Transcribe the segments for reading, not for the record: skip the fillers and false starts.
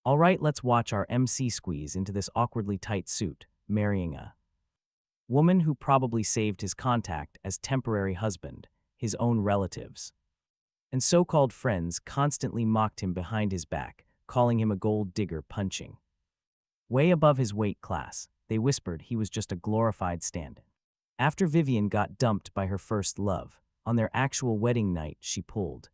All right, let's watch our MC squeeze into this awkwardly tight suit, marrying a woman who probably saved his contact as temporary husband, his own relatives. And so-called friends constantly mocked him behind his back, calling him a gold digger punching. Way above his weight class, they whispered he was just a glorified stand-in. After Vivian got dumped by her first love, on their actual wedding night she pulled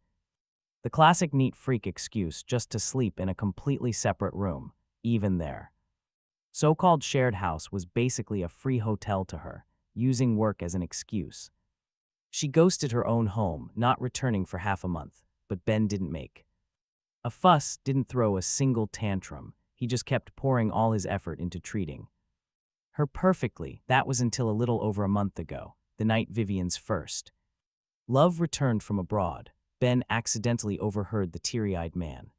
the classic neat freak excuse just to sleep in a completely separate room, even their so-called shared house was basically a free hotel to her, using work as an excuse. She ghosted her own home, not returning for half a month, but Ben didn't make a fuss, didn't throw a single tantrum. He just kept pouring all his effort into treating her perfectly. That was until a little over a month ago, the night Vivian's first love returned from abroad. Ben accidentally overheard the teary-eyed man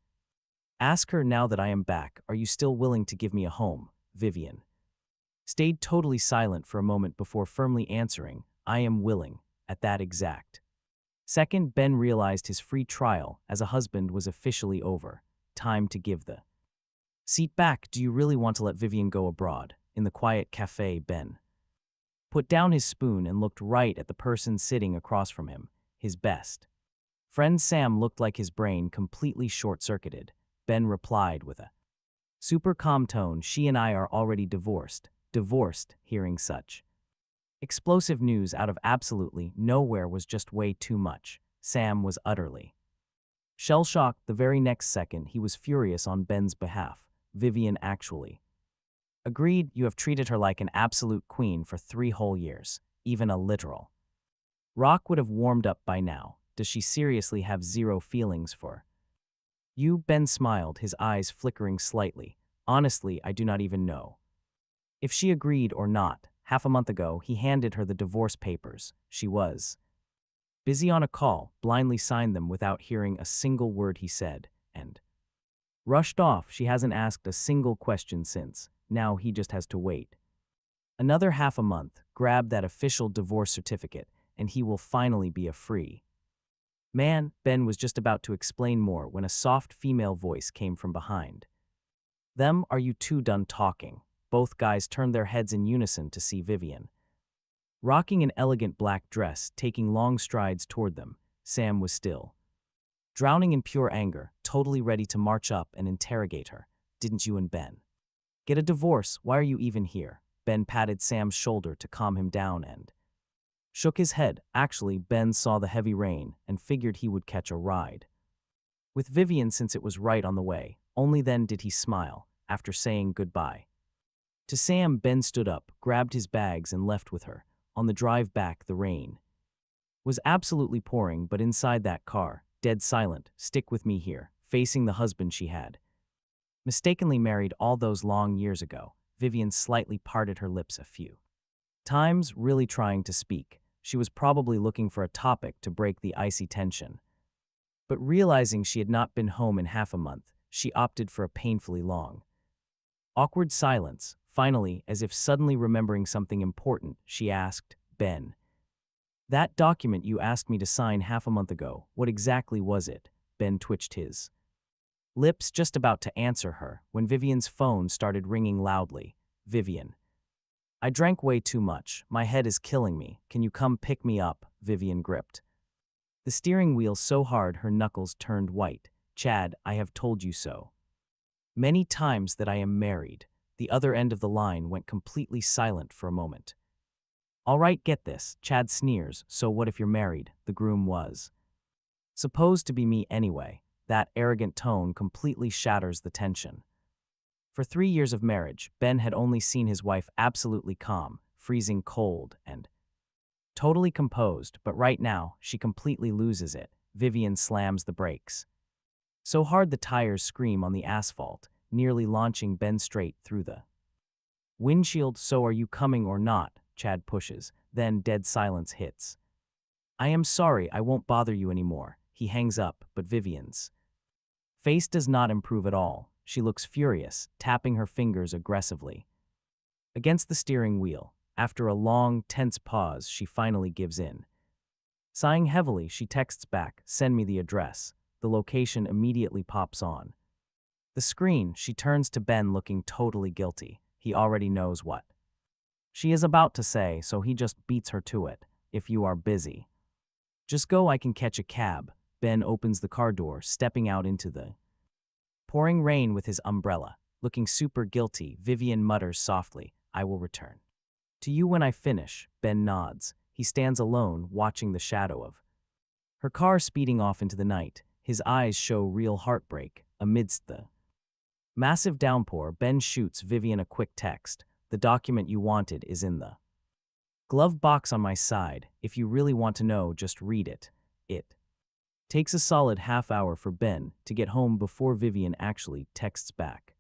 ask her, "Now that I am back, are you still willing to give me a home?" Vivian stayed totally silent for a moment before firmly answering, "I am willing." At that exact second, Ben realized his free trial as a husband was officially over. Time to give the seat back. "Do you really want to let Vivian go abroad?" In the quiet cafe, Ben put down his spoon and looked right at the person sitting across from him, his best friend Sam. Looked like his brain completely short-circuited. Ben replied with a super calm tone, "She and I are already divorced." Divorced? Hearing such explosive news out of absolutely nowhere was just way too much. Sam was utterly shell-shocked. The very next second, he was furious on Ben's behalf. Vivian actually agreed. "You have treated her like an absolute queen for 3 whole years. Even a literal rock would have warmed up by now. Does she seriously have zero feelings for you?" Ben smiled, his eyes flickering slightly. "Honestly, I do not even know if she agreed or not. Half a month ago, he handed her the divorce papers. She was busy on a call, blindly signed them without hearing a single word he said, and rushed off. She hasn't asked a single question since. Now he just has to wait another half a month, grab that official divorce certificate, and he will finally be a free man." Ben was just about to explain more when a soft female voice came from behind them. "Are you two done talking?" Both guys turned their heads in unison to see Vivian rocking an elegant black dress, taking long strides toward them. Sam was still drowning in pure anger, totally ready to march up and interrogate her. "Didn't you and Ben get a divorce? Why are you even here?" Ben patted Sam's shoulder to calm him down and shook his head. Actually, Ben saw the heavy rain and figured he would catch a ride with Vivian since it was right on the way. Only then did he smile. After saying goodbye to Sam, Ben stood up, grabbed his bags and left with her. On the drive back, the rain was absolutely pouring, but inside that car, dead silent, "Stick with me here," facing the husband she had mistakenly married all those long years ago. Vivian slightly parted her lips a few times, really trying to speak. She was probably looking for a topic to break the icy tension. But realizing she had not been home in half a month, she opted for a painfully long, awkward silence. Finally, as if suddenly remembering something important, she asked, "Ben, that document you asked me to sign half a month ago, what exactly was it?" Ben twitched his lips, just about to answer her, when Vivian's phone started ringing loudly. "Vivian, I drank way too much. My head is killing me. Can you come pick me up?" Vivian gripped the steering wheel so hard her knuckles turned white. "Chad, I have told you so many times that I am married." The other end of the line went completely silent for a moment. "All right, get this," Chad sneers. "So what if you're married?" The groom was supposed to be me anyway. That arrogant tone completely shatters the tension. For 3 years of marriage, Ben had only seen his wife absolutely calm, freezing cold, and totally composed, but right now, she completely loses it. Vivian slams the brakes so hard the tires scream on the asphalt, nearly launching Ben straight through the windshield. "So are you coming or not?" Chad pushes, then dead silence hits. "I am sorry, I won't bother you anymore." He hangs up, but Vivian's face does not improve at all. She looks furious, tapping her fingers aggressively against the steering wheel. After a long, tense pause, she finally gives in. Sighing heavily, she texts back, "Send me the address." The location immediately pops on The screen, she turns to Ben looking totally guilty. He already knows what she is about to say, so he just beats her to it. If you are busy, just go, I can catch a cab. Ben opens the car door, stepping out into the pouring rain with his umbrella. Looking super guilty, Vivian mutters softly, I will return to you when I finish. Ben nods. He stands alone, watching the shadow of her car speeding off into the night. His eyes show real heartbreak. Amidst the massive downpour, Ben shoots Vivian a quick text. The document you wanted is in the glove box on my side. If you really want to know, just read it. It takes a solid half-hour for Ben to get home before Vivian actually texts back.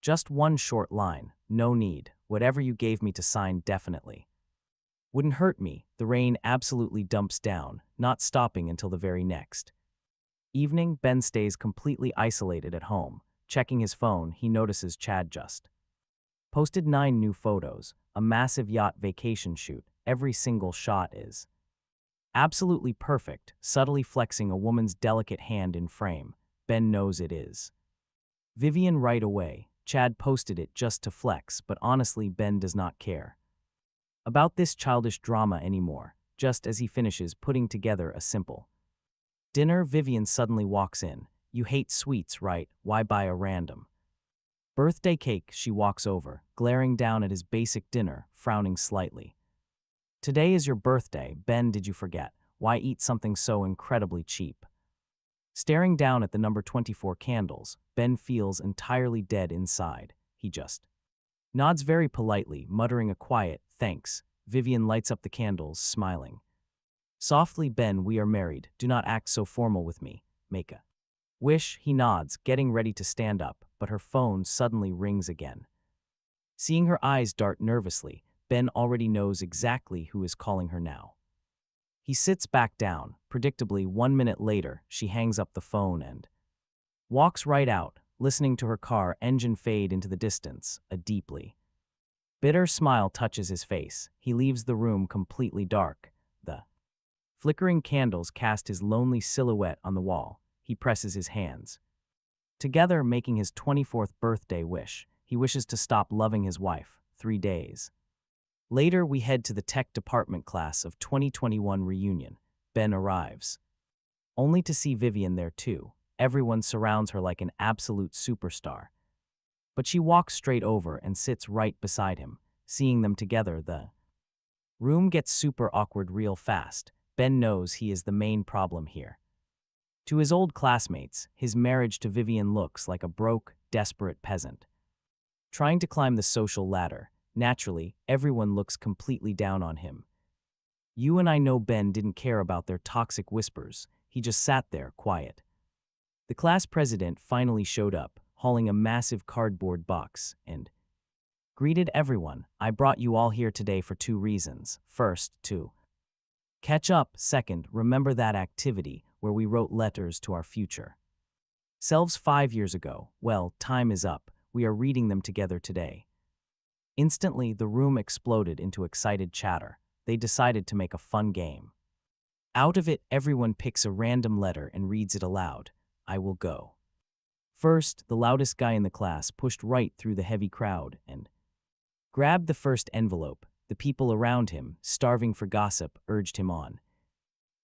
Just one short line. No need. Whatever you gave me to sign definitely wouldn't hurt me. The rain absolutely dumps down, not stopping until the very next evening. Ben stays completely isolated at home. Checking his phone, he notices Chad just posted 9 new photos, a massive yacht vacation shoot. Every single shot is absolutely perfect, subtly flexing a woman's delicate hand in frame. Ben knows it is Vivian right away. Chad posted it just to flex, but honestly, Ben does not care about this childish drama anymore. Just as he finishes putting together a simple dinner, Vivian suddenly walks in. You hate sweets, right? Why buy a random birthday cake? She walks over, glaring down at his basic dinner, frowning slightly. Today is your birthday, Ben, did you forget? Why eat something so incredibly cheap? Staring down at the number 24 candles, Ben feels entirely dead inside. He just nods very politely, muttering a quiet, thanks. Vivian lights up the candles, smiling softly. Ben, we are married. Do not act so formal with me. Make a wish. He nods, getting ready to stand up, but her phone suddenly rings again. Seeing her eyes dart nervously, Ben already knows exactly who is calling her now. He sits back down. Predictably, 1 minute later, she hangs up the phone and walks right out, listening to her car engine fade into the distance. A deeply bitter smile touches his face. He leaves the room completely dark. The flickering candles cast his lonely silhouette on the wall. He presses his hands together, making his 24th birthday wish. He wishes to stop loving his wife. 3 days later, we head to the tech department class of 2021 reunion. Ben arrives, only to see Vivian there too. Everyone surrounds her like an absolute superstar. But she walks straight over and sits right beside him. Seeing them together, the room gets super awkward real fast. Ben knows he is the main problem here. To his old classmates, his marriage to Vivian looks like a broke, desperate peasant trying to climb the social ladder. Naturally, everyone looks completely down on him. You and I know Ben didn't care about their toxic whispers. He just sat there, quiet. The class president finally showed up, hauling a massive cardboard box, and greeted everyone. I brought you all here today for 2 reasons. First, to catch up. Second, remember that activity where we wrote letters to our future selves 5 years ago? Well, time is up. We are reading them together today. Instantly, the room exploded into excited chatter. They decided to make a fun game. Out of it, everyone picks a random letter and reads it aloud. I will go first. The loudest guy in the class pushed right through the heavy crowd and grabbed the first envelope. The people around him, starving for gossip, urged him on.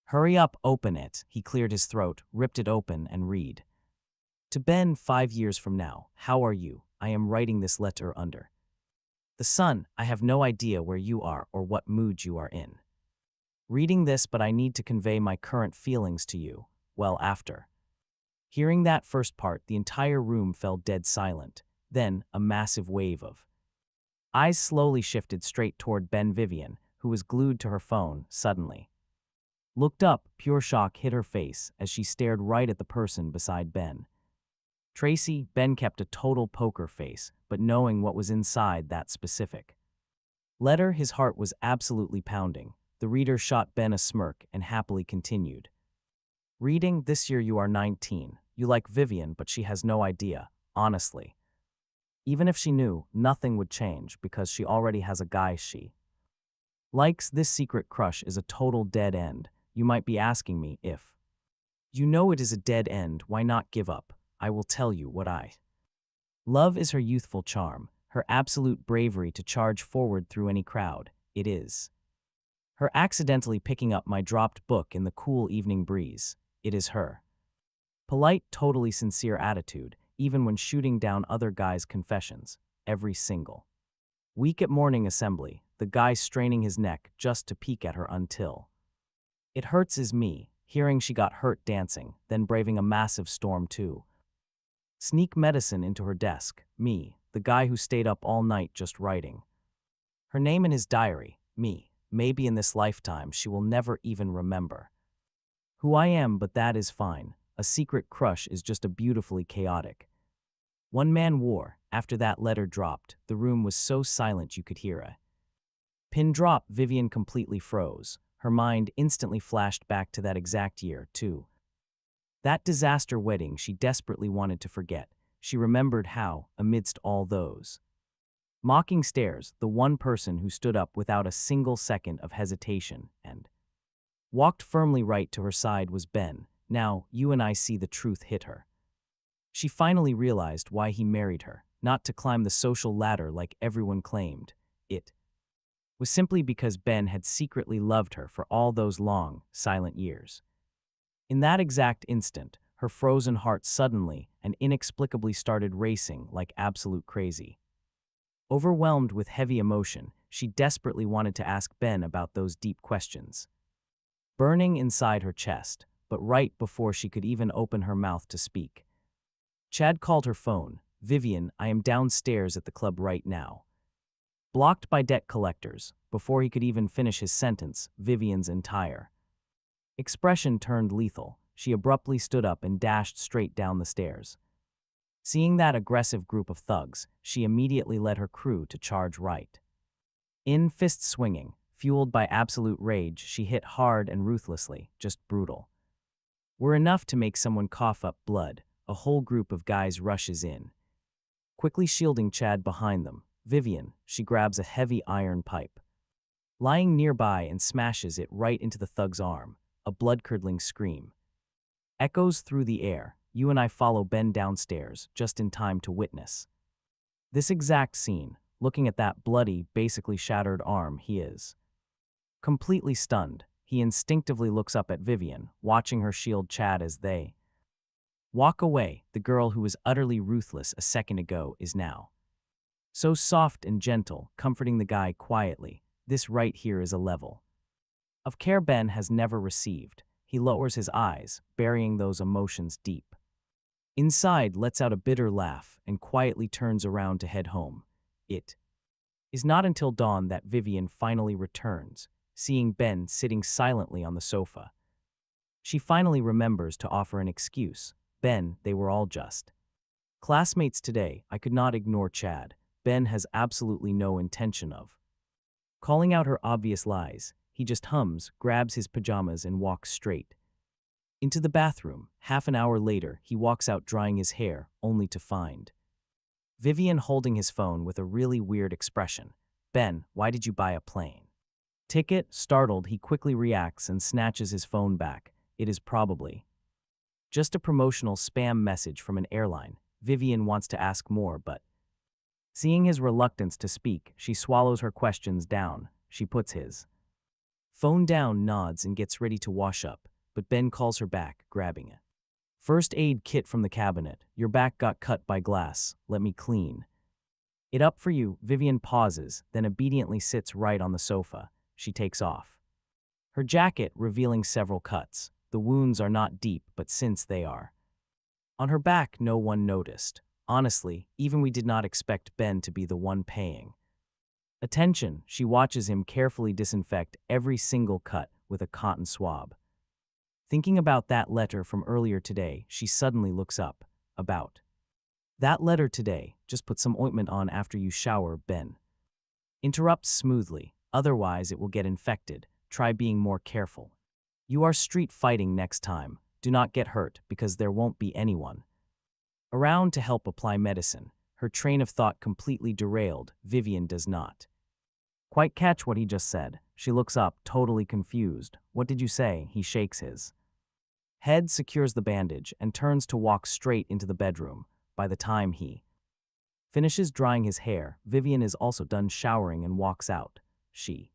Hurry up, open it. He cleared his throat, ripped it open, and read. To Ben, 5 years from now, how are you? I am writing this letter under the sun. I have no idea where you are or what mood you are in reading this, but I need to convey my current feelings to you. Well, after hearing that first part, the entire room fell dead silent. Then, a massive wave of eyes slowly shifted straight toward Ben. Vivian, who was glued to her phone, suddenly looked up. Pure shock hit her face as she stared right at the person beside Ben. Tracy. Ben kept a total poker face, but knowing what was inside that specific letter, his heart was absolutely pounding. The reader shot Ben a smirk and happily continued. Reading, this year you are 19. You like Vivian, but she has no idea, honestly. Even if she knew, nothing would change because she already has a guy she likes. This secret crush is a total dead end. You might be asking me if you know it is a dead end, why not give up? I will tell you what I Love is her youthful charm, her absolute bravery to charge forward through any crowd. It is her accidentally picking up my dropped book in the cool evening breeze. It is her polite, totally sincere attitude, even when shooting down other guys' confessions. Every single week at morning assembly, the guy straining his neck just to peek at her until it hurts is me, hearing she got hurt dancing, then braving a massive storm too. Sneak medicine into her desk, me, the guy who stayed up all night just writing her name in his diary, me. Maybe in this lifetime she will never even remember who I am, but that is fine. A secret crush is just a beautifully chaotic one-man war. After that letter dropped, the room was so silent you could hear a pin drop. Vivian completely froze. Her mind instantly flashed back to that exact year, too. That disaster wedding she desperately wanted to forget. She remembered how, amidst all those mocking stares, the one person who stood up without a single second of hesitation and walked firmly right to her side was Ben. Now, you and I see the truth hit her. She finally realized why he married her, not to climb the social ladder like everyone claimed. It was simply because Ben had secretly loved her for all those long, silent years. In that exact instant, her frozen heart suddenly and inexplicably started racing like absolute crazy. Overwhelmed with heavy emotion, she desperately wanted to ask Ben about those deep questions burning inside her chest, but right before she could even open her mouth to speak, Chad called her phone. Vivian, I am downstairs at the club right now. Blocked by debt collectors. Before he could even finish his sentence, Vivian's entire expression turned lethal. She abruptly stood up and dashed straight down the stairs. Seeing that aggressive group of thugs, she immediately led her crew to charge right in, fists swinging. Fueled by absolute rage, she hit hard and ruthlessly, just brutal. Were enough to make someone cough up blood. A whole group of guys rushes in, quickly shielding Chad behind them. Vivian, she grabs a heavy iron pipe lying nearby and smashes it right into the thug's arm. A blood-curdling scream echoes through the air. You and I follow Ben downstairs, just in time to witness this exact scene. Looking at that bloody, basically shattered arm, he is completely stunned. He instinctively looks up at Vivian, watching her shield Chad as they walk away. The girl who was utterly ruthless a second ago is now so soft and gentle, comforting the guy quietly. This right here is a level of care Ben has never received. He lowers his eyes, burying those emotions deep inside, lets out a bitter laugh, and quietly turns around to head home. It is not until dawn that Vivian finally returns, seeing Ben sitting silently on the sofa. She finally remembers to offer an excuse. Ben, they were all just classmates today. I could not ignore Chad. Ben has absolutely no intention of calling out her obvious lies. He just hums, grabs his pajamas, and walks straight into the bathroom. Half an hour later, he walks out drying his hair, only to find Vivian holding his phone with a really weird expression. Ben, why did you buy a plane ticket? Startled, he quickly reacts and snatches his phone back. It is probably just a promotional spam message from an airline. Vivian wants to ask more, but seeing his reluctance to speak, she swallows her questions down. She puts his phone down, nods, and gets ready to wash up, but Ben calls her back, grabbing a first aid kit from the cabinet. Your back got cut by glass. Let me clean it up for you. Vivian pauses, then obediently sits right on the sofa. She takes off her jacket, revealing several cuts. The wounds are not deep, but since they are on her back, no one noticed. Honestly, even we did not expect Ben to be the one paying attention. She watches him carefully disinfect every single cut with a cotton swab. Thinking about that letter from earlier today, she suddenly looks up. About that letter today, just put some ointment on after you shower, Ben interrupts smoothly. Otherwise, it will get infected. Try being more careful. You are street fighting next time. Do not get hurt, because there won't be anyone around to help apply medicine. Her train of thought completely derailed. Vivian does not quite catch what he just said. She looks up, totally confused. What did you say? He shakes his head, secures the bandage, and turns to walk straight into the bedroom. By the time he Finishes drying his hair, Vivian is also done showering and walks out. She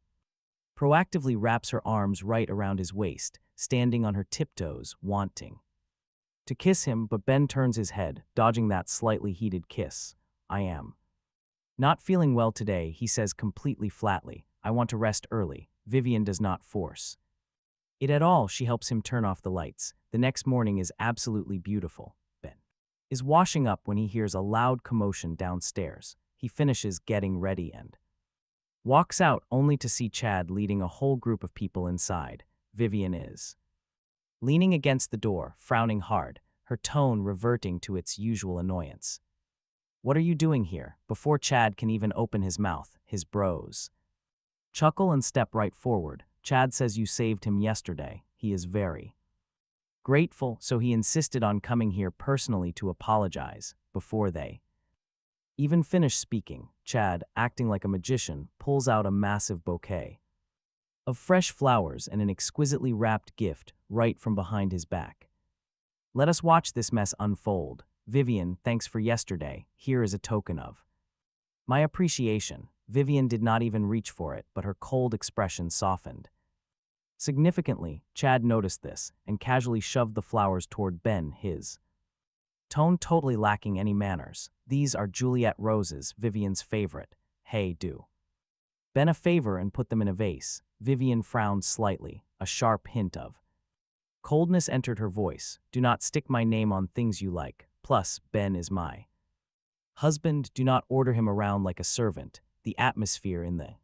proactively wraps her arms right around his waist, standing on her tiptoes, wanting to kiss him, but Ben turns his head, dodging that slightly heated kiss. I am not feeling well today, he says completely flatly. I want to rest early. Vivian does not force it at all. She helps him turn off the lights. The next morning is absolutely beautiful. Ben is washing up when he hears a loud commotion downstairs. He finishes getting ready and walks out only to see Chad leading a whole group of people inside. Vivian is leaning against the door, frowning hard, her tone reverting to its usual annoyance. What are you doing here? Before Chad can even open his mouth, his bros chuckle and step right forward. Chad says you saved him yesterday. He is very grateful, so he insisted on coming here personally to apologize. Before they even finish speaking, Chad, acting like a magician, pulls out a massive bouquet of fresh flowers and an exquisitely wrapped gift right from behind his back. Let us watch this mess unfold. Vivian, thanks for yesterday. Here is a token of my appreciation. Vivian did not even reach for it, but her cold expression softened. Significantly, Chad noticed this and casually shoved the flowers toward Ben, his tone totally lacking any manners. These are Juliet roses, Vivian's favorite. Hey, do Ben a favor and put them in a vase. Vivian frowned slightly, a sharp hint of coldness entered her voice. Do not stick my name on things you like. Plus, Ben is my husband. Do not order him around like a servant. The atmosphere in the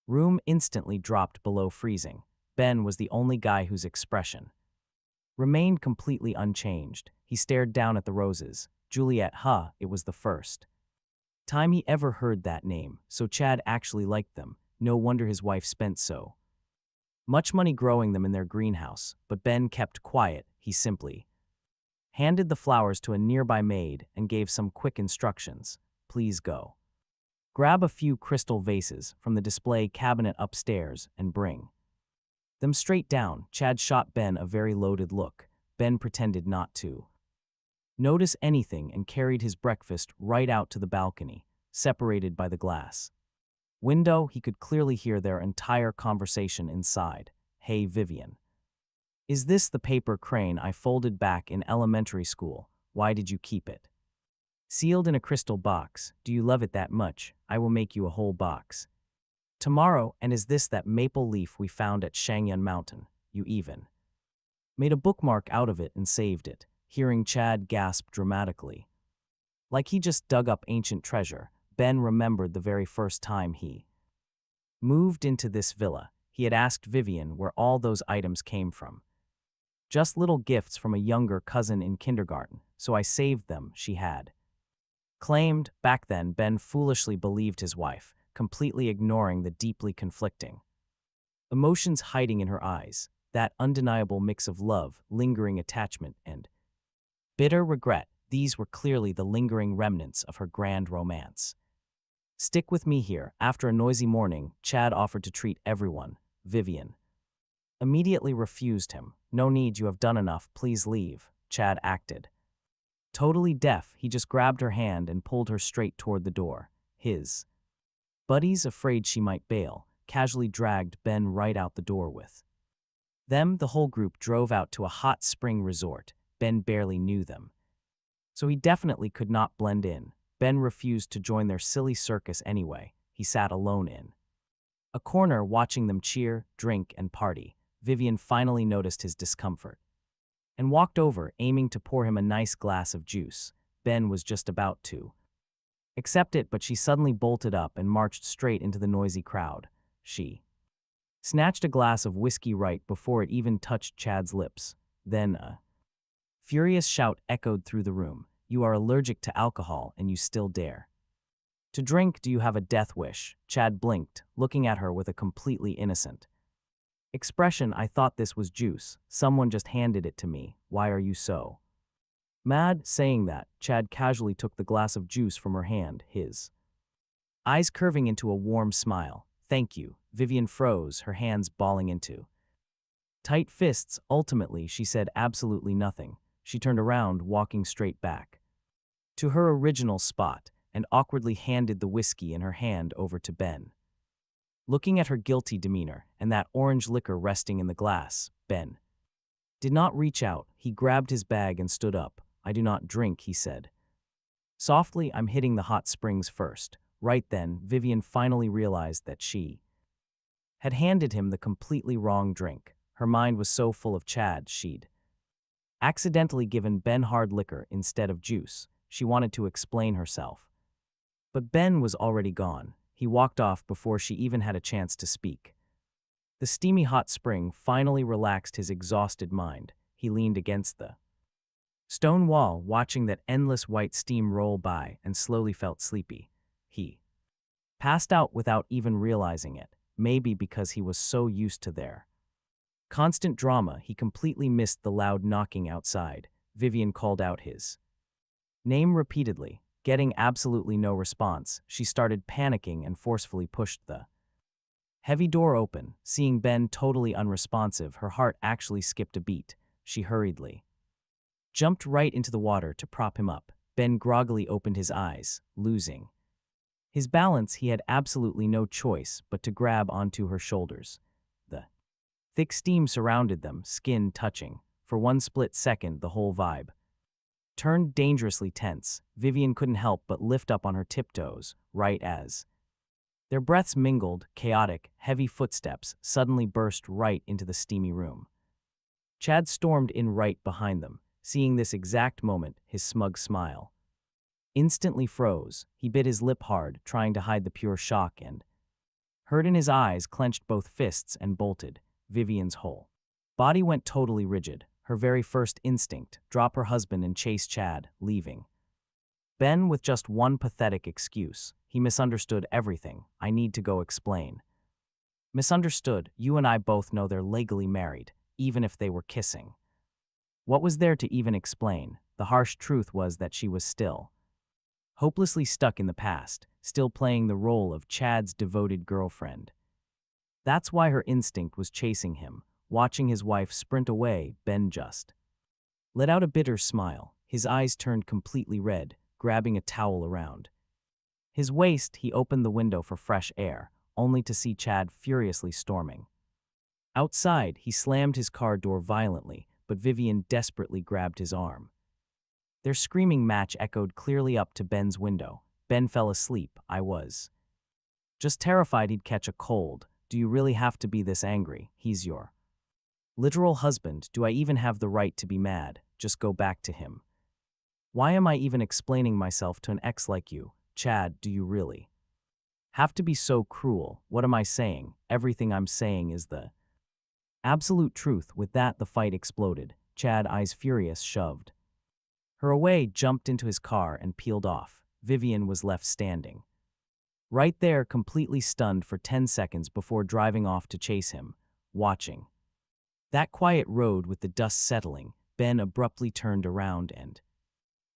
room instantly dropped below freezing. Ben was the only guy whose expression remained completely unchanged. He stared down at the roses. Juliet, it was the first time he ever heard that name, so Chad actually liked them. No wonder his wife spent so much money growing them in their greenhouse. But Ben kept quiet. He simply handed the flowers to a nearby maid and gave some quick instructions. Please go grab a few crystal vases from the display cabinet upstairs and bring them straight down. Chad shot Ben a very loaded look. Ben pretended not to notice anything and carried his breakfast right out to the balcony, separated by the glass window. He could clearly hear their entire conversation inside. Hey, Vivian. Is this the paper crane I folded back in elementary school? Why did you keep it sealed in a crystal box? Do you love it that much? I will make you a whole box tomorrow. And is this that maple leaf we found at Shangyun Mountain? You even made a bookmark out of it and saved it. Hearing Chad gasp dramatically, like he just dug up ancient treasure, Ben remembered the very first time he moved into this villa. He had asked Vivian where all those items came from. Just little gifts from a younger cousin in kindergarten, so I saved them, she had claimed. Back then, Ben foolishly believed his wife, completely ignoring the deeply conflicting emotions hiding in her eyes, that undeniable mix of love, lingering attachment, and bitter regret. These were clearly the lingering remnants of her grand romance. Stick with me here. After a noisy morning, Chad offered to treat everyone. Vivian immediately refused him. No need, you have done enough, please leave. Chad acted totally deaf. He just grabbed her hand and pulled her straight toward the door. His buddies, afraid she might bail, casually dragged Ben right out the door with them. The whole group drove out to a hot spring resort. Ben barely knew them, so he definitely could not blend in. Ben refused to join their silly circus anyway. He sat alone in a corner watching them cheer, drink, and party. Vivian finally noticed his discomfort and walked over, aiming to pour him a nice glass of juice. Ben was just about to accept it, but she suddenly bolted up and marched straight into the noisy crowd. She snatched a glass of whiskey right before it even touched Chad's lips. Then a furious shout echoed through the room. You are allergic to alcohol and you still dare to drink? Do you have a death wish? Chad blinked, looking at her with a completely innocent expression. I thought this was juice. Someone just handed it to me. Why are you so mad? Saying that, Chad casually took the glass of juice from her hand, his eyes curving into a warm smile. Thank you. Vivian froze, her hands balling into tight fists. Ultimately, she said absolutely nothing. She turned around, walking straight back to her original spot, and awkwardly handed the whiskey in her hand over to Ben. Looking at her guilty demeanor and that orange liquor resting in the glass, Ben did not reach out. He grabbed his bag and stood up. "I do not drink," he said. Softly, "I'm hitting the hot springs first." Right then, Vivian finally realized that she had handed him the completely wrong drink. Her mind was so full of Chad, she'd accidentally given Ben hard liquor instead of juice. She wanted to explain herself. But Ben was already gone. He walked off before she even had a chance to speak. The steamy hot spring finally relaxed his exhausted mind. He leaned against the stone wall, watching that endless white steam roll by, and slowly felt sleepy. He passed out without even realizing it, maybe because he was so used to their constant drama he completely missed the loud knocking outside. Vivian called out his name repeatedly. Getting absolutely no response, she started panicking and forcefully pushed the heavy door open. Seeing Ben totally unresponsive, her heart actually skipped a beat. She hurriedly jumped right into the water to prop him up. Ben groggily opened his eyes, losing his balance. He had absolutely no choice but to grab onto her shoulders. The thick steam surrounded them, skin touching. For one split second, the whole vibe turned dangerously tense. Vivian couldn't help but lift up on her tiptoes, right as their breaths mingled. Chaotic, heavy footsteps suddenly burst right into the steamy room. Chad stormed in right behind them. Seeing this exact moment, his smug smile instantly froze. He bit his lip hard, trying to hide the pure shock, and hurt in his eyes, clenched both fists and bolted. Vivian's whole body went totally rigid. Her very first instinct, drop her husband and chase Chad, leaving Ben with just one pathetic excuse. He misunderstood everything. "I need to go explain." Misunderstood? You and I both know they're legally married, even if they were kissing. What was there to even explain? The harsh truth was that she was still hopelessly stuck in the past, still playing the role of Chad's devoted girlfriend. That's why her instinct was chasing him. Watching his wife sprint away, Ben just let out a bitter smile. His eyes turned completely red, grabbing a towel around his waist. He opened the window for fresh air, only to see Chad furiously storming outside. He slammed his car door violently, but Vivian desperately grabbed his arm. Their screaming match echoed clearly up to Ben's window. Ben fell asleep. "I was just terrified he'd catch a cold." "Do you really have to be this angry? He's your literal husband. Do I even have the right to be mad? Just go back to him. Why am I even explaining myself to an ex like you? Chad, do you really have to be so cruel? What am I saying? Everything I'm saying is the absolute truth." With that, the fight exploded. Chad, eyes furious, shoved her away, jumped into his car, and peeled off. Vivian was left standing right there, completely stunned for 10 seconds before driving off to chase him. Watching that quiet road with the dust settling, Ben abruptly turned around and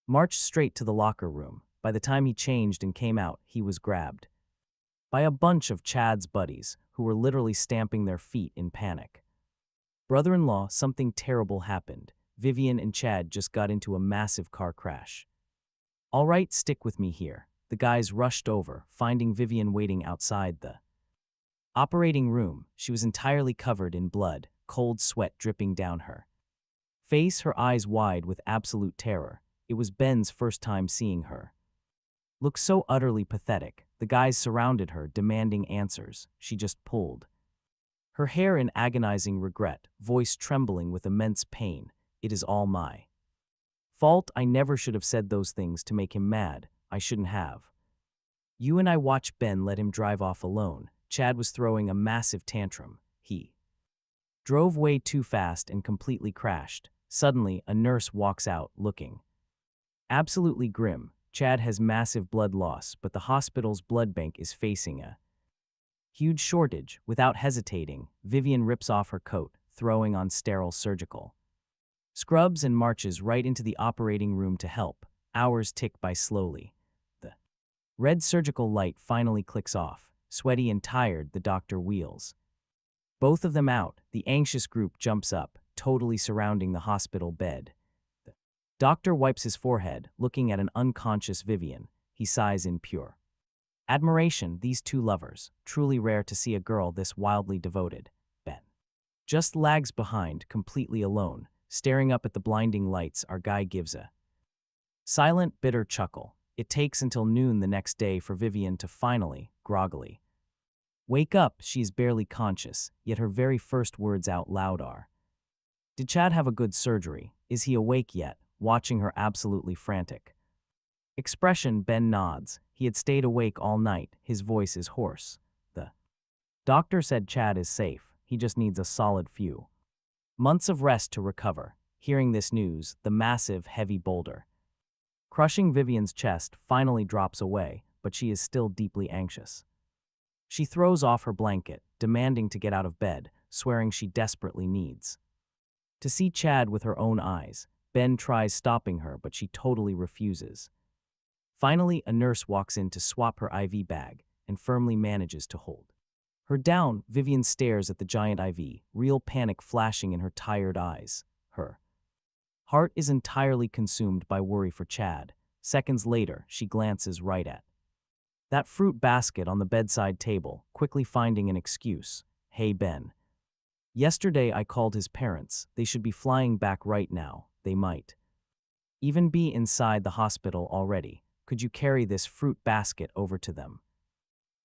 marched straight to the locker room. By the time he changed and came out, he was grabbed by a bunch of Chad's buddies, who were literally stamping their feet in panic. "Brother-in-law, something terrible happened. Vivian and Chad just got into a massive car crash." "All right, stick with me here." The guys rushed over, finding Vivian waiting outside the operating room. She was entirely covered in blood, cold sweat dripping down her face, her eyes wide with absolute terror. It was Ben's first time seeing her look so utterly pathetic. The guys surrounded her, demanding answers. She just pulled her hair in agonizing regret, voice trembling with immense pain. "It is all my fault. I never should have said those things to make him mad. I shouldn't have." You and I watched Ben let him drive off alone. Chad was throwing a massive tantrum. He drove way too fast and completely crashed. Suddenly, a nurse walks out, looking absolutely grim. Chad has massive blood loss, but the hospital's blood bank is facing a huge shortage. Without hesitating, Vivian rips off her coat, throwing on sterile surgical scrubs, and marches right into the operating room to help. Hours tick by slowly. The red surgical light finally clicks off. Sweaty and tired, the doctor wheels both of them out. The anxious group jumps up, totally surrounding the hospital bed. The doctor wipes his forehead, looking at an unconscious Vivian. he sighs in pure admiration. These two lovers, truly rare to see a girl this wildly devoted. Ben just lags behind, completely alone, staring up at the blinding lights. Our guy gives a silent, bitter chuckle. It takes until noon the next day for Vivian to finally, groggily, wake up. She's barely conscious, yet her very first words out loud are, "Did Chad have a good surgery? Is he awake yet?" Watching her absolutely frantic expression, Ben nods. He had stayed awake all night. His voice is hoarse. The doctor said Chad is safe. He just needs a solid few months of rest to recover. Hearing this news, the massive, heavy boulder crushing Vivian's chest finally drops away, but she is still deeply anxious. She throws off her blanket, demanding to get out of bed, swearing she desperately needs to see Chad with her own eyes. Ben tries stopping her, but she totally refuses. Finally, a nurse walks in to swap her IV bag and firmly manages to hold her down. Vivian stares at the giant IV, real panic flashing in her tired eyes. Her heart is entirely consumed by worry for Chad. Seconds later, she glances right at that fruit basket on the bedside table, quickly finding an excuse. "Hey, Ben. Yesterday I called his parents. They should be flying back right now. They might even be inside the hospital already. Could you carry this fruit basket over to them?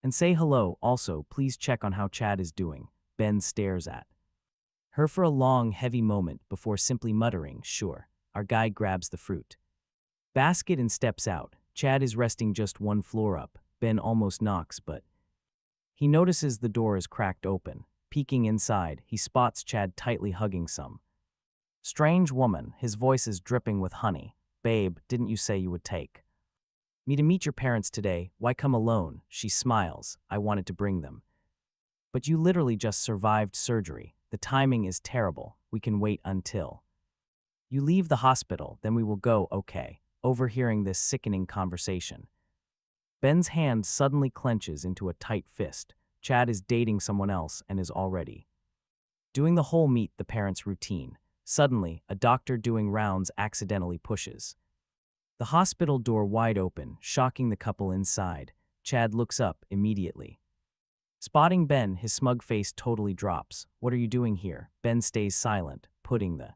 And say hello. Also, please check on how Chad is doing." Ben stares at her for a long, heavy moment before simply muttering, "Sure." Our guy grabs the fruit basket and steps out. Chad is resting just one floor up. Ben almost knocks, but he notices the door is cracked open. Peeking inside, he spots Chad tightly hugging some strange woman. His voice is dripping with honey. "Babe, didn't you say you would take me to meet your parents today? Why come alone?" She smiles. "I wanted to bring them. But you literally just survived surgery. The timing is terrible. We can wait until you leave the hospital, then we will go, okay?" Overhearing this sickening conversation, Ben's hand suddenly clenches into a tight fist. Chad is dating someone else and is already doing the whole meet the parents routine. Suddenly, a doctor doing rounds accidentally pushes the hospital door wide open, shocking the couple inside. Chad looks up immediately. Spotting Ben, his smug face totally drops. "What are you doing here?" Ben stays silent, putting the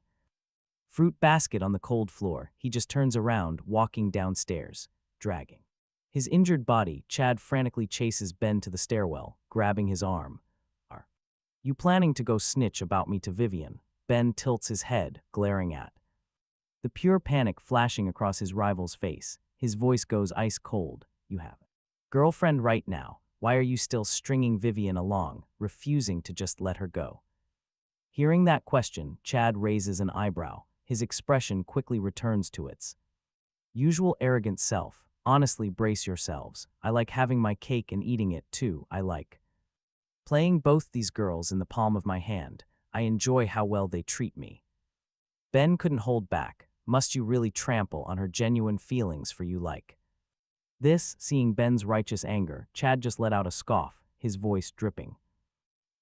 fruit basket on the cold floor. He just turns around, walking downstairs, dragging his injured body. Chad frantically chases Ben to the stairwell, grabbing his arm. "Are you planning to go snitch about me to Vivian?" Ben tilts his head, glaring at the pure panic flashing across his rival's face. His voice goes ice cold. "You have a girlfriend right now. Why are you still stringing Vivian along, refusing to just let her go?" Hearing that question, Chad raises an eyebrow. His expression quickly returns to its usual arrogant self. "Honestly, brace yourselves. I like having my cake and eating it too. I like playing both these girls in the palm of my hand. I enjoy how well they treat me." Ben couldn't hold back. "Must you really trample on her genuine feelings for you like this?" Seeing Ben's righteous anger, Chad just let out a scoff, his voice dripping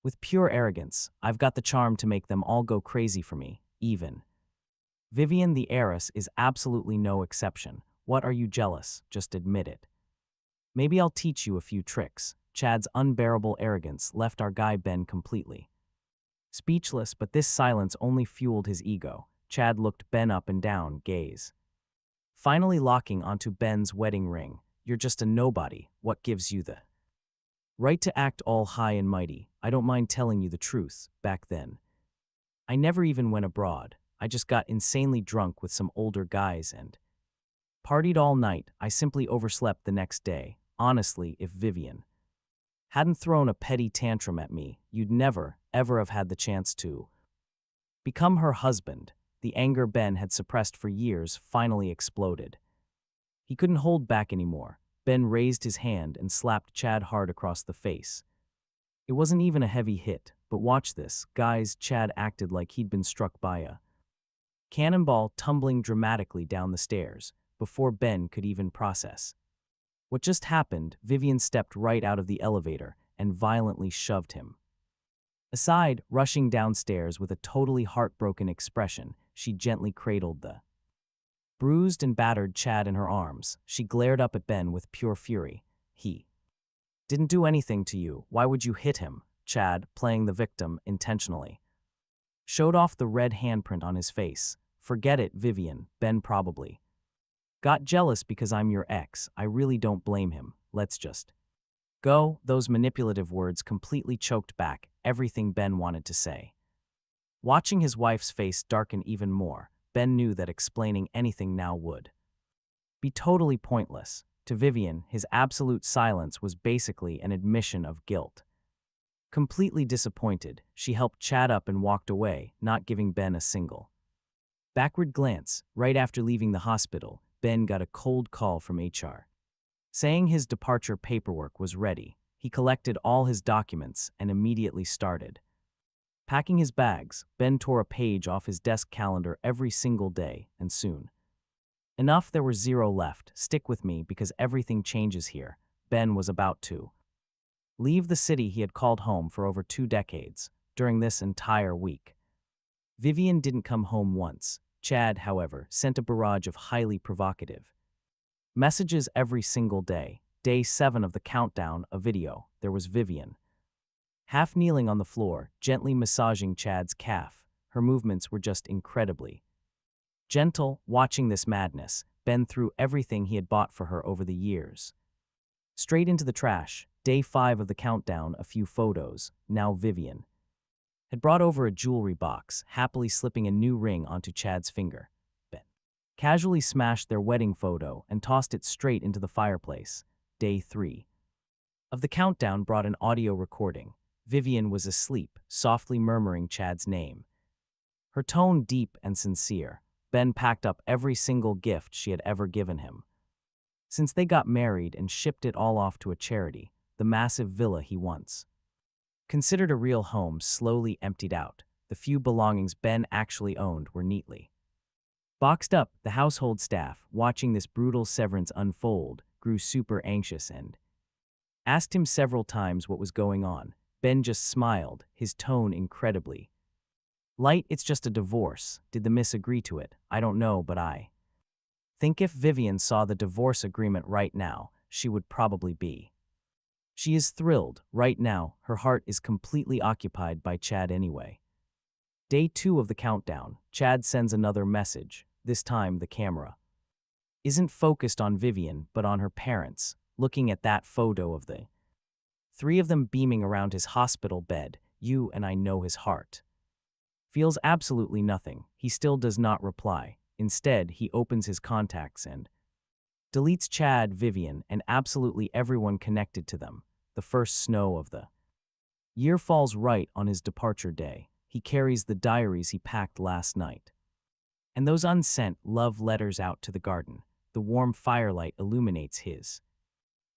with pure arrogance. "I've got the charm to make them all go crazy for me, even Vivian the heiress is absolutely no exception. What are you jealous? Just admit it. Maybe I'll teach you a few tricks." Chad's unbearable arrogance left our guy Ben completely speechless, but this silence only fueled his ego. Chad looked Ben up and down, gaze finally locking onto Ben's wedding ring. "You're just a nobody. What gives you the right to act all high and mighty? I don't mind telling you the truth. Back then, I never even went abroad. I just got insanely drunk with some older guys and partied all night. I simply overslept the next day. Honestly, if Vivian hadn't thrown a petty tantrum at me, you'd never, ever have had the chance to become her husband." The anger Ben had suppressed for years finally exploded. He couldn't hold back anymore. Ben raised his hand and slapped Chad hard across the face. It wasn't even a heavy hit, but watch this, guys. Chad acted like he'd been struck by a cannonball, tumbling dramatically down the stairs. Before Ben could even process what just happened, Vivian stepped right out of the elevator and violently shoved him aside. Rushing downstairs with a totally heartbroken expression, she gently cradled the Bruised and battered Chad in her arms, she glared up at Ben with pure fury. He didn't do anything to you. Why would you hit him? Chad, playing the victim intentionally, showed off the red handprint on his face. Forget it, Vivian. Ben probably got jealous because I'm your ex. I really don't blame him. Let's just go. Those manipulative words completely choked back everything Ben wanted to say. Watching his wife's face darken even more, Ben knew that explaining anything now would be totally pointless. To Vivian, his absolute silence was basically an admission of guilt. Completely disappointed, she helped Chad up and walked away, not giving Ben a single backward glance. Right after leaving the hospital, Ben got a cold call from HR, saying his departure paperwork was ready. He collected all his documents and immediately started packing his bags. Ben tore a page off his desk calendar every single day, and soon enough, there were 0 left. Stick with me because everything changes here. Ben was about to leave the city he had called home for over 2 decades. During this entire week, Vivian didn't come home once. Chad, however, sent a barrage of highly provocative messages every single day. Day 7 of the countdown, a video. There was Vivian, half kneeling on the floor, gently massaging Chad's calf. Her movements were just incredibly gentle. Watching this madness, Ben threw everything he had bought for her over the years straight into the trash. Day 5 of the countdown, a few photos. Now Vivian had brought over a jewelry box, happily slipping a new ring onto Chad's finger. Ben casually smashed their wedding photo and tossed it straight into the fireplace. Day 3 of the countdown brought an audio recording. Vivian was asleep, softly murmuring Chad's name, her tone deep and sincere. Ben packed up every single gift she had ever given him since they got married and shipped it all off to a charity. The massive villa he once considered a real home slowly emptied out. The few belongings Ben actually owned were neatly boxed up. The household staff, watching this brutal severance unfold, grew super anxious and asked him several times what was going on. Ben just smiled, his tone incredibly light. It's just a divorce. Did the miss agree to it? I don't know, but I think if Vivian saw the divorce agreement right now, she would probably be. She is thrilled. Right now, her heart is completely occupied by Chad anyway. Day 2 of the countdown, Chad sends another message. This time, the camera isn't focused on Vivian, but on her parents, looking at that photo of the 3 of them beaming around his hospital bed. You and I know his heart feels absolutely nothing. He still does not reply. Instead, he opens his contacts and deletes Chad, Vivian, and absolutely everyone connected to them. The first snow of the year falls right on his departure day. He carries the diaries he packed last night and those unsent love letters out to the garden. The warm firelight illuminates his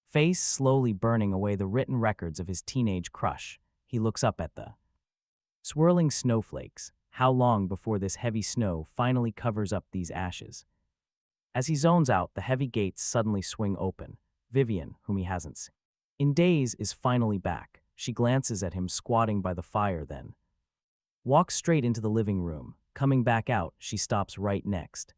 face, slowly burning away the written records of his teenage crush. He looks up at the swirling snowflakes. How long before this heavy snow finally covers up these ashes? As he zones out, the heavy gates suddenly swing open. Vivian, whom he hasn't seen in days, is finally back. She glances at him squatting by the fire, then walks straight into the living room. Coming back out, she stops right next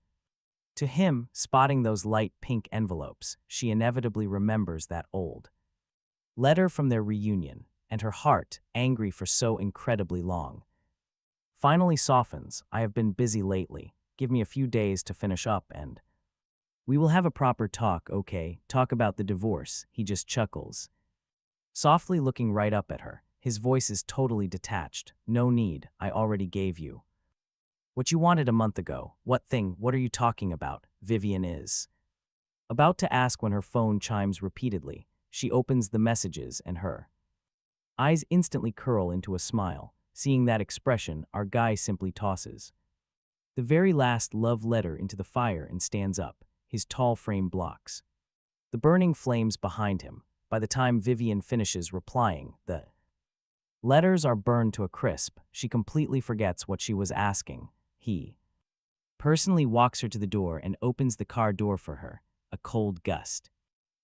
to him. Spotting those light pink envelopes, she inevitably remembers that old letter from their reunion, and her heart, angry for so incredibly long, finally softens. I have been busy lately. Give me a few days to finish up and we will have a proper talk, okay? Talk about the divorce. He just chuckles, softly looking right up at her. His voice is totally detached. No need, I already gave you what you wanted a month ago. What thing? What are you talking about? Vivian is about to ask when her phone chimes repeatedly. She opens the messages and her eyes instantly curl into a smile. Seeing that expression, our guy simply tosses the very last love letter into the fire and stands up. His tall frame blocks the burning flames behind him. By the time Vivian finishes replying, the letters are burned to a crisp. She completely forgets what she was asking. He personally walks her to the door and opens the car door for her. A cold gust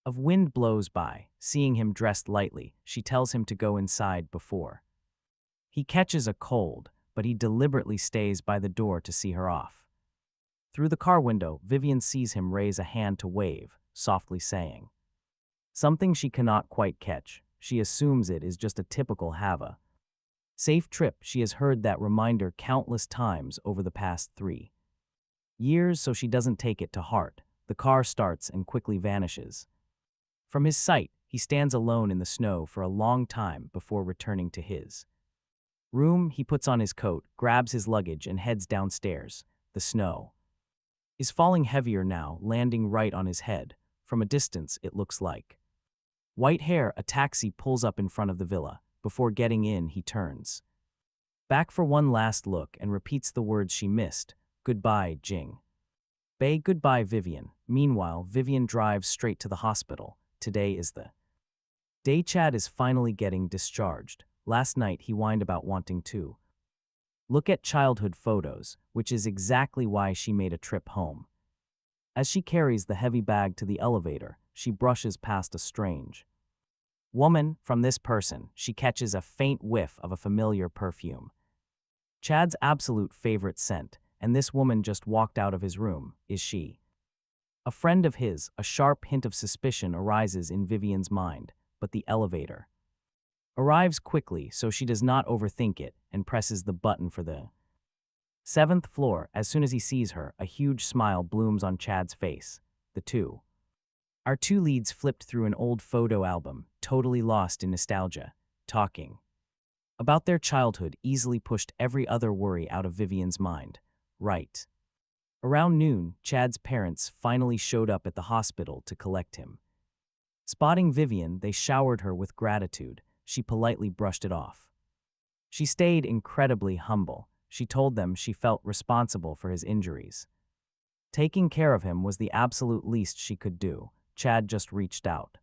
of wind blows by. Seeing him dressed lightly, she tells him to go inside before he catches a cold, but he deliberately stays by the door to see her off. Through the car window, Vivian sees him raise a hand to wave, softly saying something she cannot quite catch. She assumes it is just a typical have a safe trip. She has heard that reminder countless times over the past 3 years, so she doesn't take it to heart. The car starts and quickly vanishes. From his sight, he stands alone in the snow for a long time before returning to his room. He puts on his coat, grabs his luggage, and heads downstairs. The snow is falling heavier now, landing right on his head. From a distance, it looks like white hair. A taxi pulls up in front of the villa. Before getting in, he turns back for one last look and repeats the words she missed. Goodbye, Jing Bei. Goodbye, Vivian. Meanwhile, Vivian drives straight to the hospital. Today is the day Chad is finally getting discharged. Last night, he whined about wanting to look at childhood photos, which is exactly why she made a trip home. As she carries the heavy bag to the elevator, she brushes past a strange woman. From this person, she catches a faint whiff of a familiar perfume. Chad's absolute favorite scent, and this woman just walked out of his room. Is she a friend of his? A sharp hint of suspicion arises in Vivian's mind, but the elevator arrives quickly, so she does not overthink it and presses the button for the 7th floor. As soon as he sees her, a huge smile blooms on Chad's face. Our two leads flipped through an old photo album, totally lost in nostalgia, talking about their childhood easily pushed every other worry out of Vivian's mind. Right around noon, Chad's parents finally showed up at the hospital to collect him. Spotting Vivian, they showered her with gratitude. She politely brushed it off. She stayed incredibly humble. She told them she felt responsible for his injuries. Taking care of him was the absolute least she could do. Chad just reached out.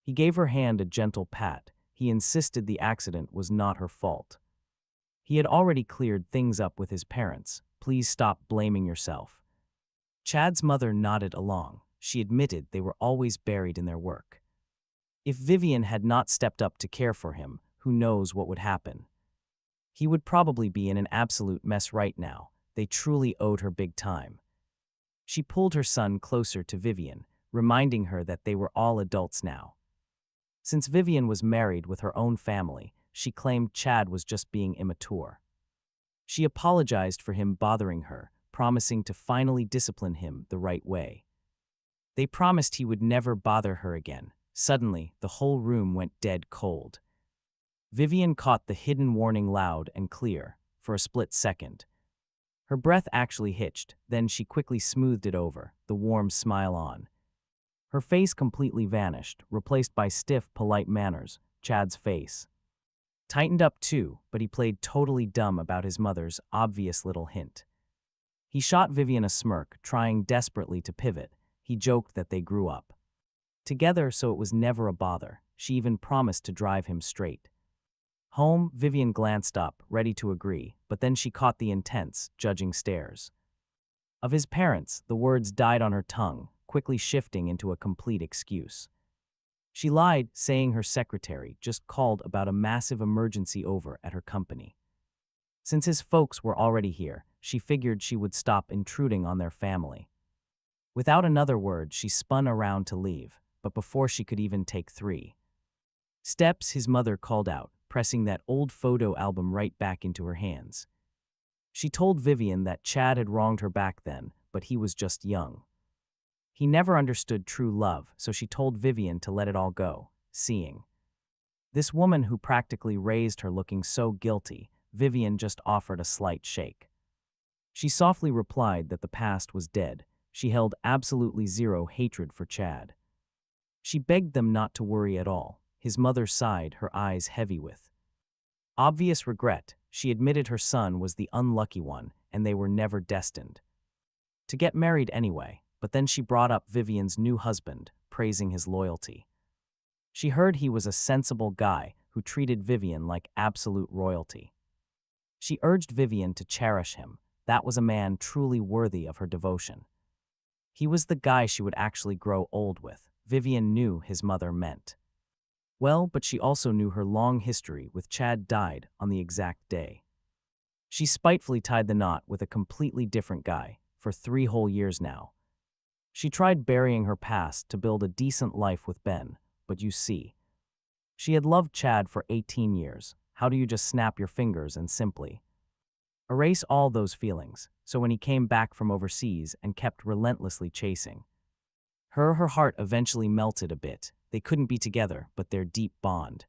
He gave her hand a gentle pat. He insisted the accident was not her fault. He had already cleared things up with his parents. Please stop blaming yourself. Chad's mother nodded along. She admitted they were always buried in their work. If Vivian had not stepped up to care for him, who knows what would happen. He would probably be in an absolute mess right now. They truly owed her big time. She pulled her son closer to Vivian, reminding her that they were all adults now. Since Vivian was married with her own family, she claimed Chad was just being immature. She apologized for him bothering her, promising to finally discipline him the right way. They promised he would never bother her again. Suddenly, the whole room went dead cold. Vivian caught the hidden warning loud and clear. For a split second, her breath actually hitched, then she quickly smoothed it over, the warm smile on. Her face completely vanished, replaced by stiff, polite manners. Chad's face tightened up too, but he played totally dumb about his mother's obvious little hint. He shot Vivian a smirk, trying desperately to pivot. He joked that they grew up together, so it was never a bother. She even promised to drive him straight home. Vivian glanced up, ready to agree, but then she caught the intense, judging stares of his parents. The words died on her tongue, quickly shifting into a complete excuse. She lied, saying her secretary just called about a massive emergency over at her company. Since his folks were already here, she figured she would stop intruding on their family. Without another word, she spun around to leave, but before she could even take 3 steps, his mother called out, pressing that old photo album right back into her hands. She told Vivian that Chad had wronged her back then, but he was just young. He never understood true love, so she told Vivian to let it all go. Seeing this woman who practically raised her looking so guilty, Vivian just offered a slight shake. She softly replied that the past was dead. She held absolutely zero hatred for Chad. She begged them not to worry at all. His mother sighed, her eyes heavy with obvious regret. She admitted her son was the unlucky one, and they were never destined to get married anyway. But then she brought up Vivian's new husband, praising his loyalty. She heard he was a sensible guy who treated Vivian like absolute royalty. She urged Vivian to cherish him. That was a man truly worthy of her devotion. He was the guy she would actually grow old with. Vivian knew his mother meant well, but she also knew her long history with Chad died on the exact day. She spitefully tied the knot with a completely different guy. for 3 whole years now. She tried burying her past to build a decent life with Ben, but you see, she had loved Chad for 18 years. How do you just snap your fingers and simply erase all those feelings? So when he came back from overseas and kept relentlessly chasing her heart eventually melted a bit. They couldn't be together, but their deep bond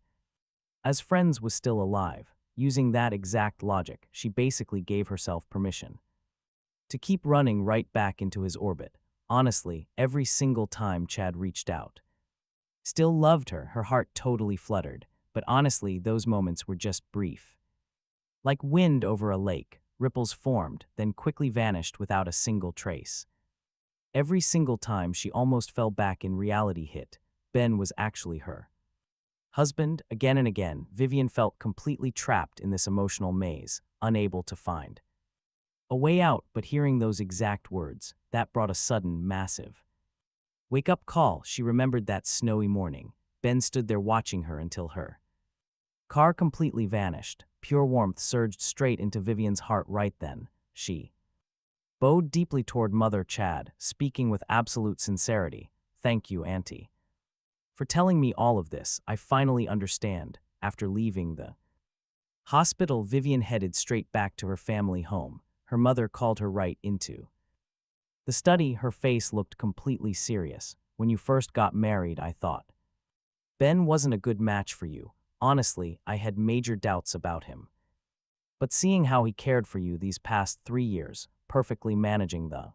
as friends was still alive. Using that exact logic, she basically gave herself permission to keep running right back into his orbit. Honestly, every single time Chad reached out, still loved her, her heart totally fluttered. But honestly, those moments were just brief. Like wind over a lake, ripples formed, then quickly vanished without a single trace. Every single time she almost fell back in reality hit, Ben was actually her husband. Again and again, Vivian felt completely trapped in this emotional maze, unable to find a way out. But hearing those exact words, that brought a sudden, massive wake-up call. She remembered that snowy morning. Ben stood there watching her until her car completely vanished. Pure warmth surged straight into Vivian's heart right then. She bowed deeply toward Mother Chad, speaking with absolute sincerity. "Thank you, Auntie, for telling me all of this. I finally understand." After leaving the hospital, Vivian headed straight back to her family home. Her mother called her right into the study. Her face looked completely serious. "When you first got married, I thought Ben wasn't a good match for you. Honestly, I had major doubts about him. But seeing how he cared for you these past 3 years, perfectly managing the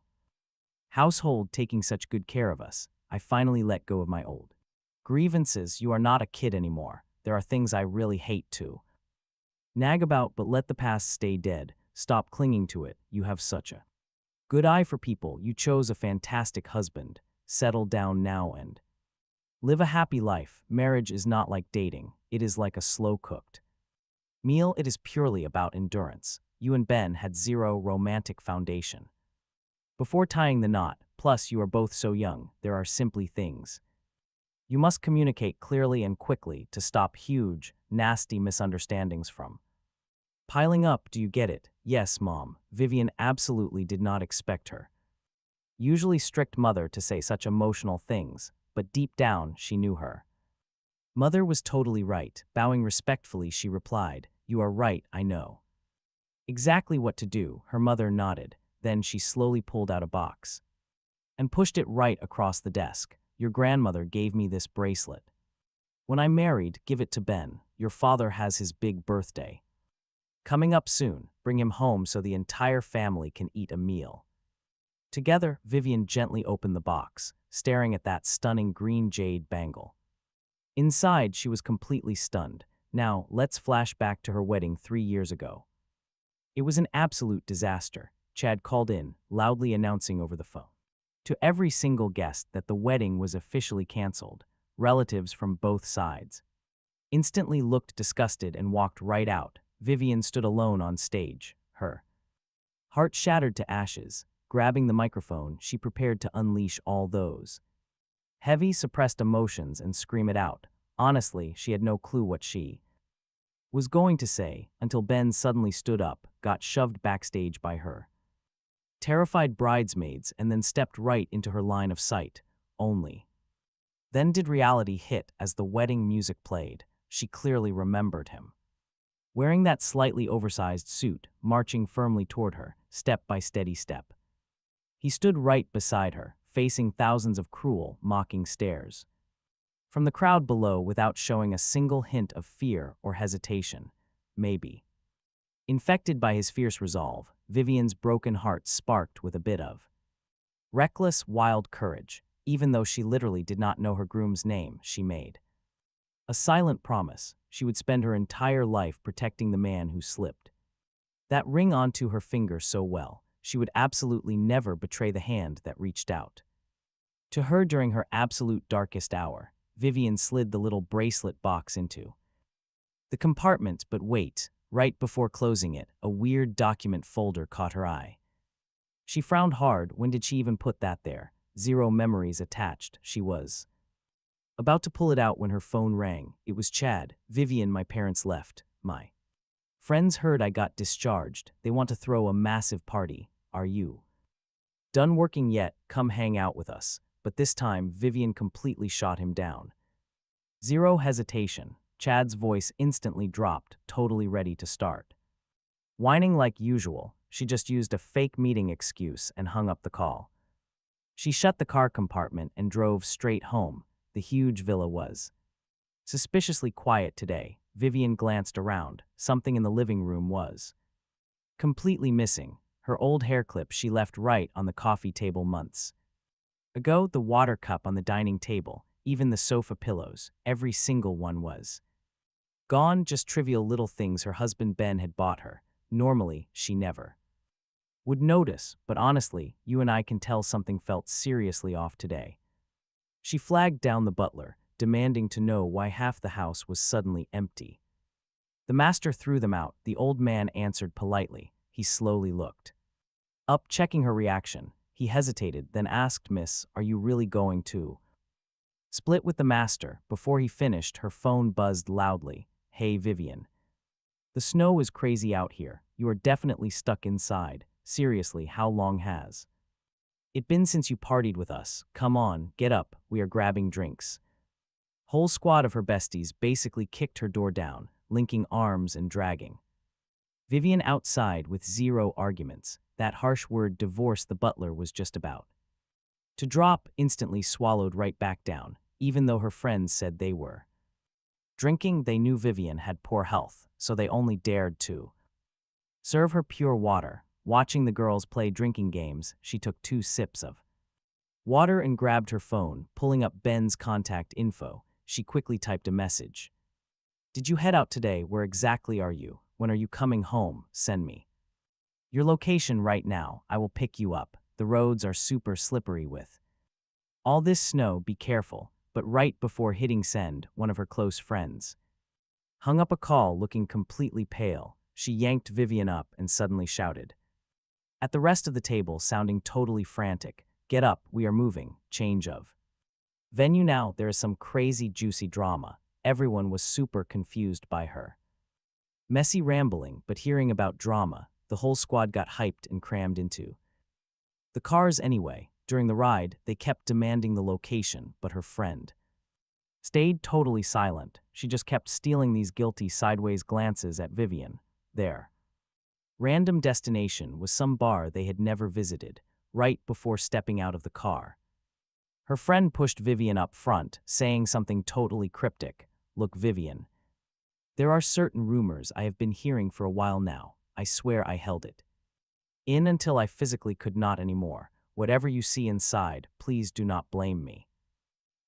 household, taking such good care of us, I finally let go of my old grievances. You are not a kid anymore. There are things I really hate to nag about, but let the past stay dead. Stop clinging to it. You have such a good eye for people. You chose a fantastic husband. Settle down now and live a happy life. Marriage is not like dating. It is like a slow-cooked meal. It is purely about endurance. You and Ben had zero romantic foundation before tying the knot. Plus, you are both so young. There are simply things you must communicate clearly and quickly to stop huge, nasty misunderstandings from piling up. Do you get it?" "Yes, Mom." Vivian absolutely did not expect her usually strict mother to say such emotional things, but deep down, she knew her mother was totally right. Bowing respectfully, she replied, "You are right, I know exactly what to do." Her mother nodded. Then she slowly pulled out a box and pushed it right across the desk. "Your grandmother gave me this bracelet when I married. Give it to Ben. Your father has his big birthday coming up soon. Bring him home so the entire family can eat a meal together." Vivian gently opened the box, staring at that stunning green jade bangle. Inside, she was completely stunned. Now, let's flash back to her wedding 3 years ago. It was an absolute disaster. Chad called in, loudly announcing over the phone to every single guest that the wedding was officially canceled. Relatives from both sides instantly looked disgusted and walked right out. Vivian stood alone on stage, her heart shattered to ashes. Grabbing the microphone, she prepared to unleash all those heavy, suppressed emotions and scream it out. Honestly, she had no clue what she was going to say until Ben suddenly stood up, got shoved backstage by her terrified bridesmaids, and then stepped right into her line of sight. Only then did reality hit as the wedding music played. She clearly remembered him, wearing that slightly oversized suit, marching firmly toward her, step by steady step. He stood right beside her, facing thousands of cruel, mocking stares from the crowd below without showing a single hint of fear or hesitation. Maybe infected by his fierce resolve, Vivian's broken heart sparked with a bit of reckless, wild courage. Even though she literally did not know her groom's name, she made a silent promise. She would spend her entire life protecting the man who slipped that ring onto her finger so well. She would absolutely never betray the hand that reached out to her during her absolute darkest hour. Vivian slid the little bracelet box into the compartment, but wait, right before closing it, a weird document folder caught her eye. She frowned hard. When did she even put that there? Zero memories attached. She was about to pull it out when her phone rang. It was Chad. "Vivian, my parents left. My friends heard I got discharged. They want to throw a massive party. Are you Done working yet? Come hang out with us. But this time, Vivian completely shot him down. Zero hesitation. Chad's voice instantly dropped, totally ready to start. Whining like usual, she just used a fake meeting excuse and hung up the call. She shut the car compartment and drove straight home. The huge villa was suspiciously quiet today. Vivian glanced around. Something in the living room was completely missing. Her old hair clip she left right on the coffee table months ago, the water cup on the dining table, even the sofa pillows, every single one was gone. Just trivial little things her husband Ben had bought her. Normally, she never would notice, but honestly, you and I can tell something felt seriously off today. She flagged down the butler, demanding to know why half the house was suddenly empty. The master threw them out. The old man answered politely. He slowly looked up, checking her reaction. He hesitated, then asked, "Miss, are you really going to split with the master?" Before he finished, her phone buzzed loudly. "Hey, Vivian. The snow is crazy out here. You are definitely stuck inside. Seriously, how long has it been since you partied with us? Come on, get up, we are grabbing drinks." Whole squad of her besties basically kicked her door down, linking arms and dragging Vivian outside with zero arguments. That harsh word divorce the butler was just about to drop, instantly swallowed right back down. Even though her friends said they were drinking, they knew Vivian had poor health, so they only dared to serve her pure water. Watching the girls play drinking games, she took 2 sips of water and grabbed her phone, pulling up Ben's contact info. She quickly typed a message. "Did you head out today? Where exactly are you? When are you coming home? Send me your location right now. I will pick you up. The roads are super slippery with all this snow. Be careful." But right before hitting send, one of her close friends hung up a call, looking completely pale. She yanked Vivian up and suddenly shouted at the rest of the table, sounding totally frantic, "Get up, we are moving. Change of venue now. There is some crazy juicy drama." Everyone was super confused by her messy rambling, but hearing about drama, the whole squad got hyped and crammed into the cars anyway. During the ride, they kept demanding the location, but her friend stayed totally silent. She just kept stealing these guilty sideways glances at Vivian. Their random destination was some bar they had never visited. Right before stepping out of the car, her friend pushed Vivian up front, saying something totally cryptic. "Look, Vivian, there are certain rumors I have been hearing for a while now. I swear I held it in until I physically could not anymore. Whatever you see inside, please do not blame me.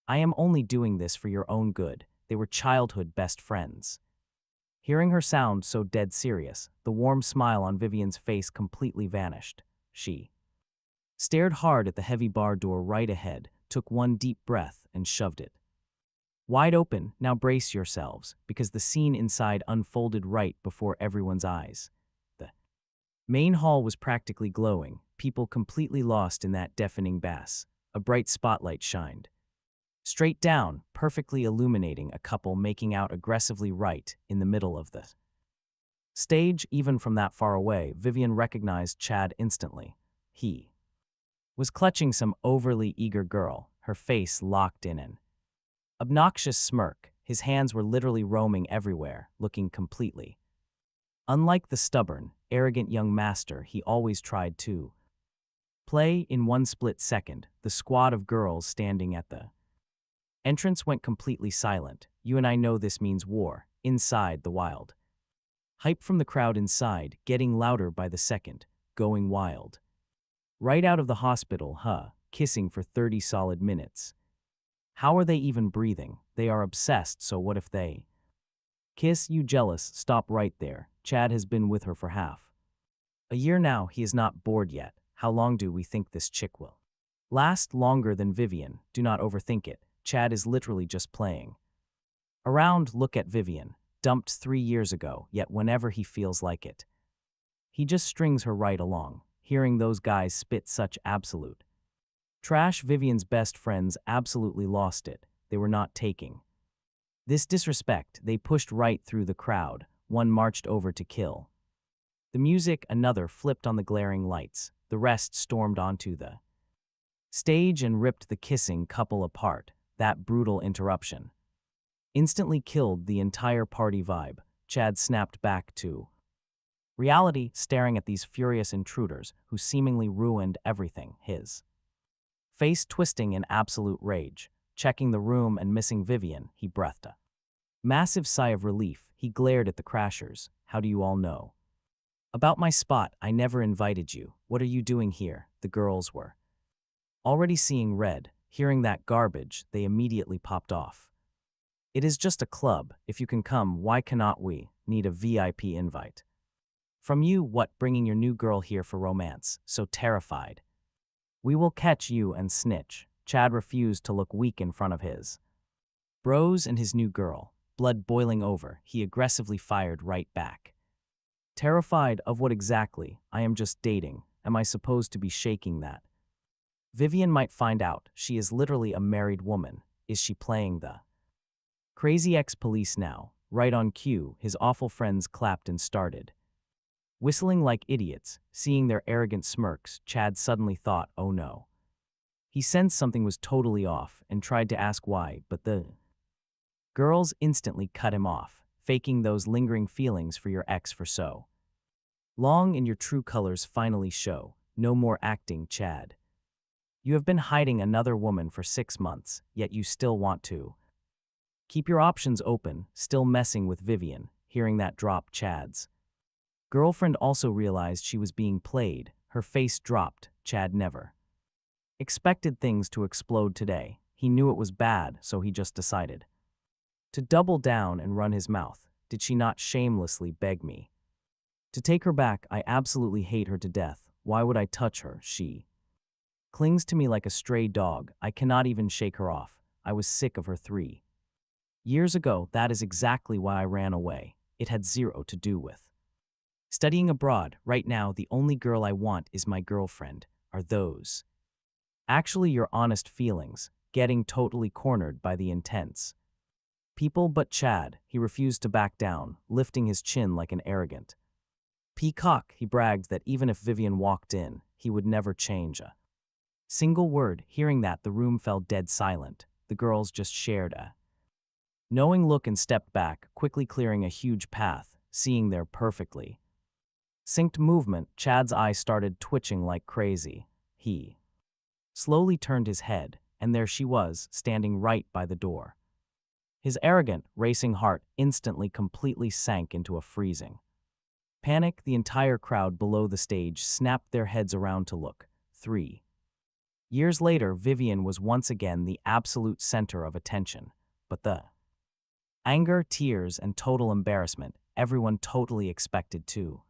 I am only doing this for your own good." They were childhood best friends. Hearing her sound so dead serious, the warm smile on Vivian's face completely vanished. She stared hard at the heavy bar door right ahead, took one deep breath, and shoved it wide open. Now brace yourselves, because the scene inside unfolded right before everyone's eyes. The main hall was practically glowing, people completely lost in that deafening bass. A bright spotlight shined straight down, perfectly illuminating a couple making out aggressively right in the middle of the stage. Even from that far away, Vivian recognized Chad instantly. He was clutching some overly eager girl, her face locked in an obnoxious smirk. His hands were literally roaming everywhere, looking completely unlike the stubborn, arrogant young master he always tried to play. In one split second, the squad of girls standing at the entrance went completely silent. You and I know this means war. Inside, the wild hype from the crowd inside, getting louder by the second, going wild. Right out of the hospital, kissing for 30 solid minutes. How are they even breathing? They are obsessed, so what if they kiss? You jealous? Stop right there. Chad has been with her for half a year now. He is not bored yet. How long do we think this chick will last? Longer than Vivian. Do not overthink it. Chad is literally just playing around. Look at Vivian, dumped 3 years ago, yet whenever he feels like it, he just strings her right along. Hearing those guys spit such absolute trash, Vivian's best friends absolutely lost it. They were not taking this disrespect. They pushed right through the crowd. One marched over to kill The music, another, flipped on the glaring lights. The rest stormed onto the stage and ripped the kissing couple apart. That brutal interruption instantly killed the entire party vibe. Chad snapped back to reality, staring at these furious intruders who seemingly ruined everything, his face twisting in absolute rage. Checking the room and missing Vivian, he breathed a massive sigh of relief. He glared at the crashers. How do you all know about my spot? I never invited you. What are you doing here? The girls were already seeing red. Hearing that garbage, they immediately popped off. It is just a club. If you can come, why cannot we? Need a VIP invite from you? What, bringing your new girl here for romance? So terrified. We will catch you and snitch. Chad refused to look weak in front of his bros and his new girl. Blood boiling over, he aggressively fired right back. Terrified of what exactly? I am just dating. Am I supposed to be shaking that? Vivian might find out. She is literally a married woman. Is she playing the crazy ex-police now? Right on cue, his awful friends clapped and started whistling like idiots. Seeing their arrogant smirks, Chad suddenly thought, oh no. He sensed something was totally off and tried to ask why, but the girls instantly cut him off. Faking those lingering feelings for your ex for so long and your true colors finally show. No more acting, Chad. You have been hiding another woman for 6 months, yet you still want to keep your options open, still messing with Vivian. Hearing that drop, Chad's girlfriend also realized she was being played. Her face dropped. Chad never expected things to explode today. He knew it was bad, so he just decided to double down and run his mouth. Did she not shamelessly beg me to take her back? I absolutely hate her to death. Why would I touch her? She clings to me like a stray dog. I cannot even shake her off. I was sick of her 3 years ago. That is exactly why I ran away. It had zero to do with studying abroad. Right now, the only girl I want is my girlfriend. Are those actually your honest feelings? Getting totally cornered by the intense people. But Chad, he refused to back down, lifting his chin like an arrogant peacock. He bragged that even if Vivian walked in, he would never change a single word. Hearing that, the room fell dead silent. The girls just shared a knowing look and stepped back, quickly clearing a huge path. Seeing their perfectly synced movement, Chad's eyes started twitching like crazy. He slowly turned his head, and there she was, standing right by the door. His arrogant, racing heart instantly completely sank into a freezing panic. The entire crowd below the stage snapped their heads around to look. 3 years later, Vivian was once again the absolute center of attention. But the anger, tears, and total embarrassment everyone totally expected to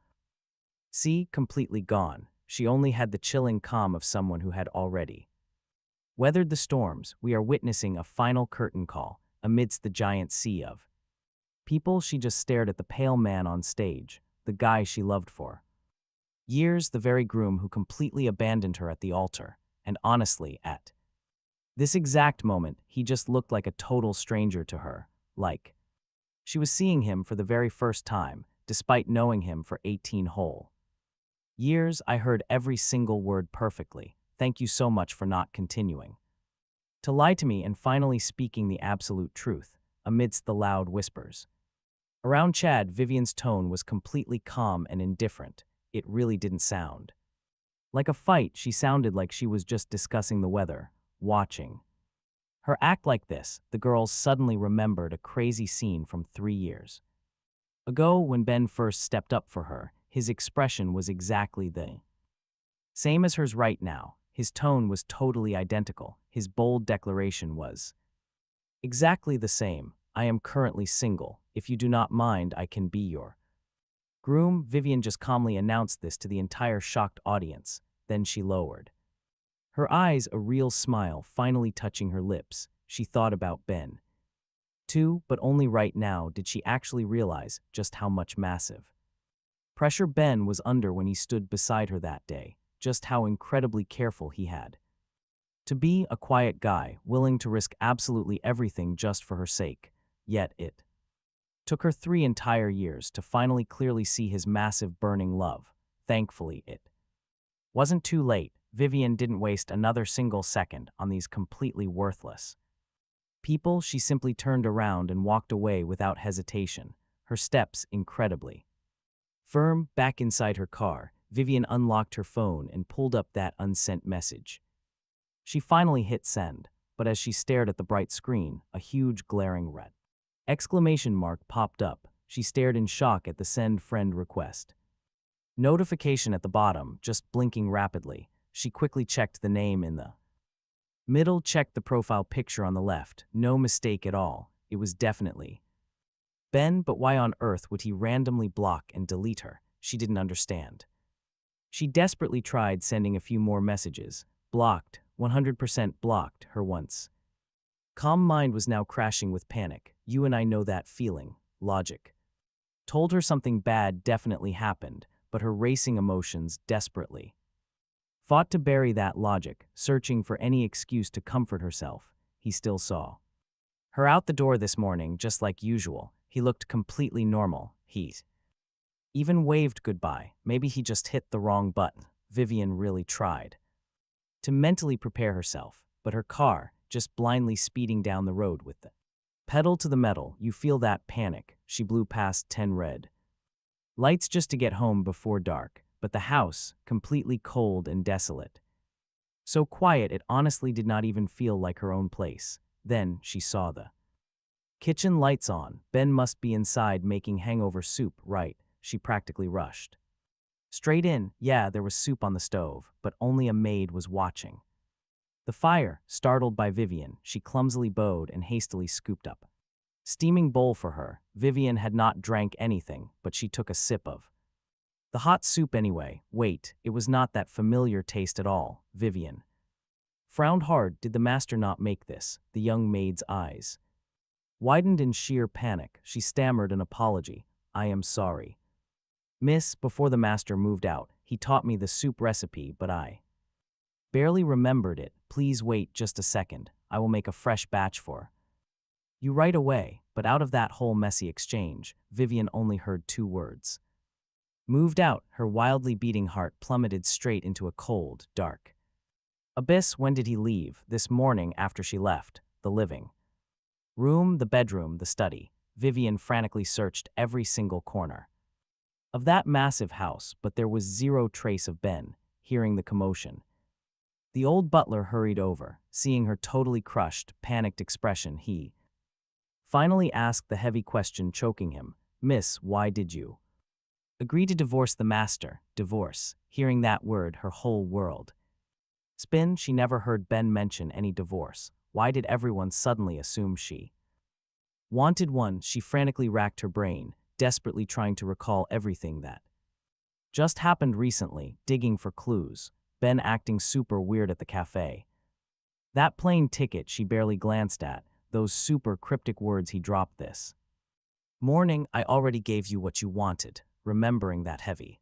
see completely gone. She only had the chilling calm of someone who had already weathered the storms. We are witnessing a final curtain call. Amidst the giant sea of people, she just stared at the pale man on stage, the guy she loved for years, the very groom who completely abandoned her at the altar. And honestly, at this exact moment, he just looked like a total stranger to her, like she was seeing him for the very first time, despite knowing him for 18 whole years. I heard every single word perfectly. Thank you so much for not continuing to lie to me and finally speaking the absolute truth. Amidst the loud whispers around Chad, Vivian's tone was completely calm and indifferent. It really didn't sound like a fight. She sounded like she was just discussing the weather. Watching her act like this, the girls suddenly remembered a crazy scene from 3 years ago when Ben first stepped up for her. His expression was exactly the same as hers right now. His tone was totally identical. His bold declaration was exactly the same. I am currently single. If you do not mind, I can be your groom. Vivian just calmly announced this to the entire shocked audience. Then she lowered her eyes, a real smile finally touching her lips. She thought about Ben too, but only right now did she actually realize just how much massive pressure Ben was under when he stood beside her that day. Just how incredibly careful he had to be. A quiet guy, willing to risk absolutely everything just for her sake. Yet it Took her 3 entire years to finally clearly see his massive burning love. Thankfully, it wasn't too late. Vivian didn't waste another single second on these completely worthless people. She simply turned around and walked away without hesitation, her steps incredibly firm. Back inside her car, Vivian unlocked her phone and pulled up that unsent message. She finally hit send, but as she stared at the bright screen, a huge glaring red exclamation mark popped up. She stared in shock at the send friend request notification at the bottom, just blinking rapidly. She quickly checked the name in the middle, checked the profile picture on the left. No mistake at all. It was definitely Ben, but why on earth would he randomly block and delete her? She didn't understand. She desperately tried sending a few more messages. Blocked, 100% blocked, her once calm mind was now crashing with panic. You and I know that feeling. Logic told her something bad definitely happened, but her racing emotions desperately fought to bury that logic, searching for any excuse to comfort herself. He still saw her out the door this morning, just like usual. He looked completely normal. He even waved goodbye. Maybe he just hit the wrong button. Vivian really tried to mentally prepare herself, but her car, just blindly speeding down the road with the pedal to the metal. You feel that panic. She blew past 10 red lights just to get home before dark, but the house, completely cold and desolate. So quiet it honestly did not even feel like her own place. Then she saw the kitchen lights on. Ben must be inside making hangover soup, right? She practically rushed straight in. Yeah, there was soup on the stove, but only a maid was watching the fire. Startled by Vivian, she clumsily bowed and hastily scooped up steaming bowl for her. Vivian had not drank anything, but she took a sip of the hot soup anyway. Wait, it was not that familiar taste at all. Vivian frowned hard. Did the master not make this? The young maid's eyes widened in sheer panic. She stammered an apology. I am sorry, miss. Before the master moved out, he taught me the soup recipe, but I barely remembered it. Please wait just a second. I will make a fresh batch for you right away. But out of that whole messy exchange, Vivian only heard 2 words. Moved out. Her wildly beating heart plummeted straight into a cold, dark abyss. When did he leave? This morning after she left the living room, the bedroom, the study. Vivian frantically searched every single corner of that massive house, but there was zero trace of Ben. Hearing the commotion, the old butler hurried over. Seeing her totally crushed, panicked expression, he finally asked the heavy question choking him. Miss, why did you agree to divorce the master? Divorce. Hearing that word, her whole world spin. She never heard Ben mention any divorce. Why did everyone suddenly assume she wanted one? She frantically racked her brain, desperately trying to recall everything that just happened recently, digging for clues. Ben acting super weird at the cafe. That plane ticket she barely glanced at, those super cryptic words he dropped this morning. I already gave you what you wanted. Remembering that heavy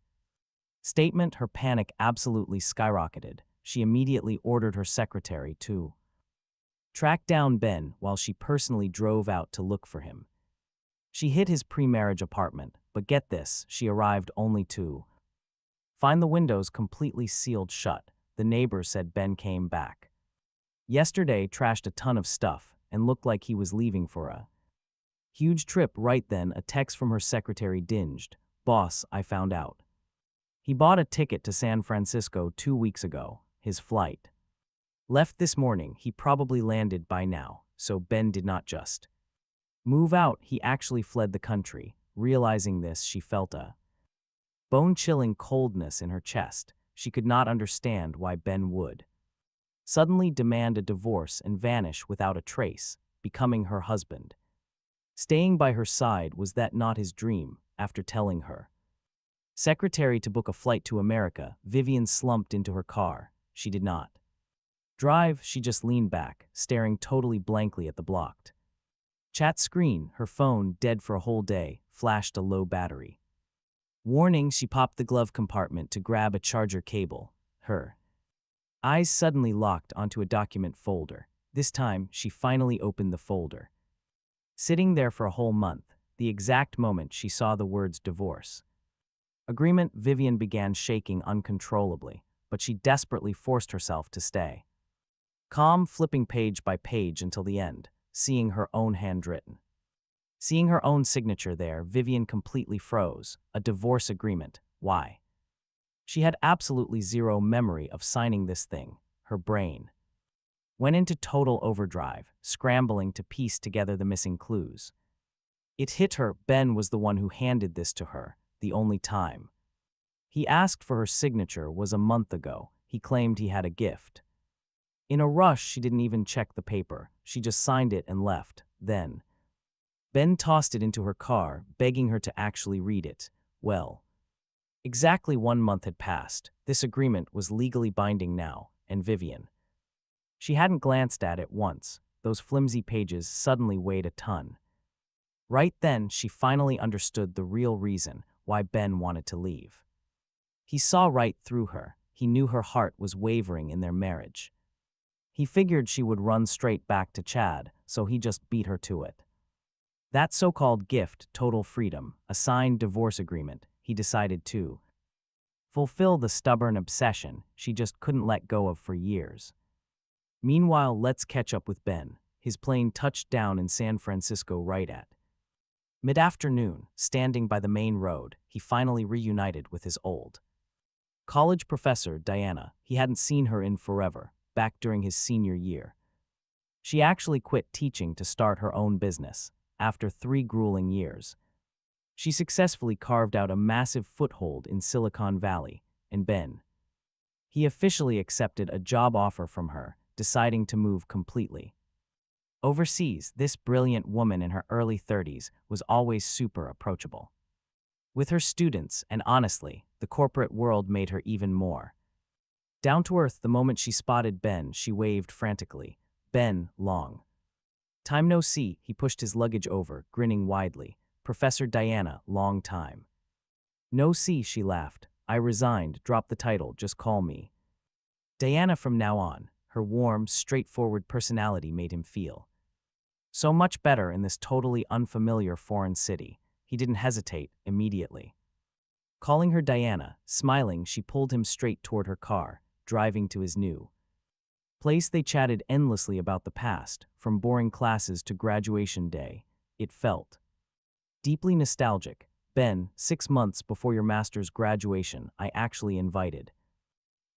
statement, her panic absolutely skyrocketed. She immediately ordered her secretary to track down Ben while she personally drove out to look for him. She hit his pre-marriage apartment, but get this, she arrived only to find the windows completely sealed shut. The neighbors said Ben came back yesterday, trashed a ton of stuff, and looked like he was leaving for a huge trip. Right then, a text from her secretary dinged. Boss, I found out he bought a ticket to San Francisco 2 weeks ago. His flight left this morning. He probably landed by now. So Ben did not just move out, he actually fled the country. Realizing this, she felt a bone-chilling coldness in her chest. She could not understand why Ben would suddenly demand a divorce and vanish without a trace, becoming her husband. Staying by her side, was that not his dream? After telling her secretary to book a flight to America, Vivian slumped into her car. She did not drive, she just leaned back, staring totally blankly at the blocked chat screen. Her phone, dead for a whole day, flashed a low battery warning. She popped the glove compartment to grab a charger cable. Her eyes suddenly locked onto a document folder. This time, she finally opened the folder. Sitting there for a whole month, the exact moment she saw the words divorce. Agreement. Vivian began shaking uncontrollably, but she desperately forced herself to stay. Calm, flipping page by page until the end, seeing her own handwritten. Seeing her own signature there, Vivian completely froze. A divorce agreement. Why? She had absolutely zero memory of signing this thing. Her brain went into total overdrive, scrambling to piece together the missing clues. It hit her. Ben was the one who handed this to her, the only time. He asked for her signature was a month ago. He claimed he had a gift. In a rush, she didn't even check the paper. She just signed it and left. Then Ben tossed it into her car, begging her to actually read it. Well, exactly 1 month had passed. This agreement was legally binding now, and Vivian. She hadn't glanced at it once. Those flimsy pages suddenly weighed a ton. Right then, she finally understood the real reason why Ben wanted to leave. He saw right through her. He knew her heart was wavering in their marriage. He figured she would run straight back to Chad, so he just beat her to it. That so-called gift, total freedom, a signed divorce agreement, he decided to fulfill the stubborn obsession she just couldn't let go of for years. Meanwhile, let's catch up with Ben. His plane touched down in San Francisco right at mid-afternoon. Standing by the main road, he finally reunited with his old college professor, Diana. He hadn't seen her in forever, back during his senior year. She actually quit teaching to start her own business. After 3 grueling years, she successfully carved out a massive foothold in Silicon Valley, and Ben. He officially accepted a job offer from her, deciding to move completely overseas. This brilliant woman in her early 30s was always super approachable with her students, and honestly, the corporate world made her even more down to earth. The moment she spotted Ben, she waved frantically. Ben, long time no see. He pushed his luggage over, grinning widely. Professor Diana, long time no see, she laughed. I resigned, drop the title, just call me Diana from now on. Her warm, straightforward personality made him feel so much better in this totally unfamiliar foreign city. He didn't hesitate, immediately calling her Diana. Smiling, she pulled him straight toward her car, driving to his new place. They chatted endlessly about the past, from boring classes to graduation day. It felt deeply nostalgic. Ben, 6 months before your master's graduation, I actually invited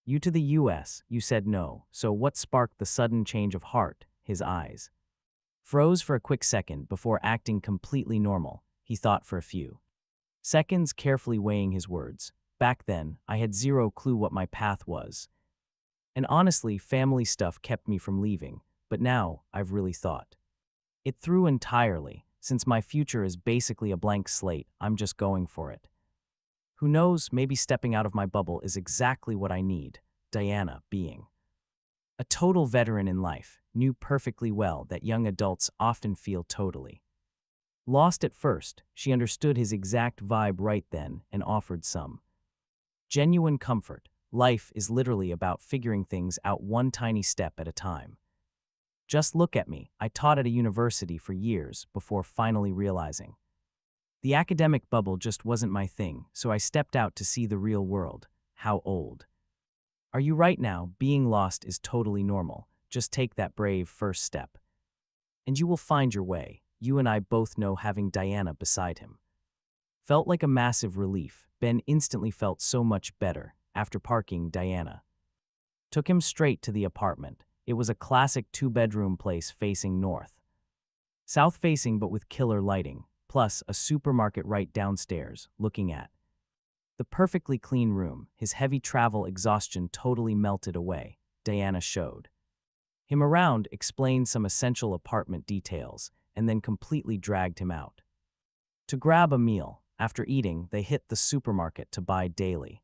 you to the US. You said no, so what sparked the sudden change of heart? His eyes froze for a quick second before acting completely normal. He thought for a few seconds, carefully weighing his words. Back then, I had zero clue what my path was. And honestly, family stuff kept me from leaving, but now I've really thought it through entirely. Since my future is basically a blank slate, I'm just going for it. Who knows, maybe stepping out of my bubble is exactly what I need. Diana, being a total veteran in life, knew perfectly well that young adults often feel totally lost at first. She understood his exact vibe right then and offered some genuine comfort. Life is literally about figuring things out one tiny step at a time. Just look at me. I taught at a university for years before finally realizing the academic bubble just wasn't my thing, so I stepped out to see the real world. How old are you right now? Being lost is totally normal. Just take that brave first step, and you will find your way. You and I both know having Diana beside him felt like a massive relief. Ben instantly felt so much better. After parking, Diana took him straight to the apartment. It was a classic 2-bedroom place facing north. South-facing but with killer lighting, plus a supermarket right downstairs, looking at the perfectly clean room. His heavy travel exhaustion totally melted away. Diana showed him around, explained some essential apartment details, and then completely dragged him out to grab a meal. After eating, they hit the supermarket to buy daily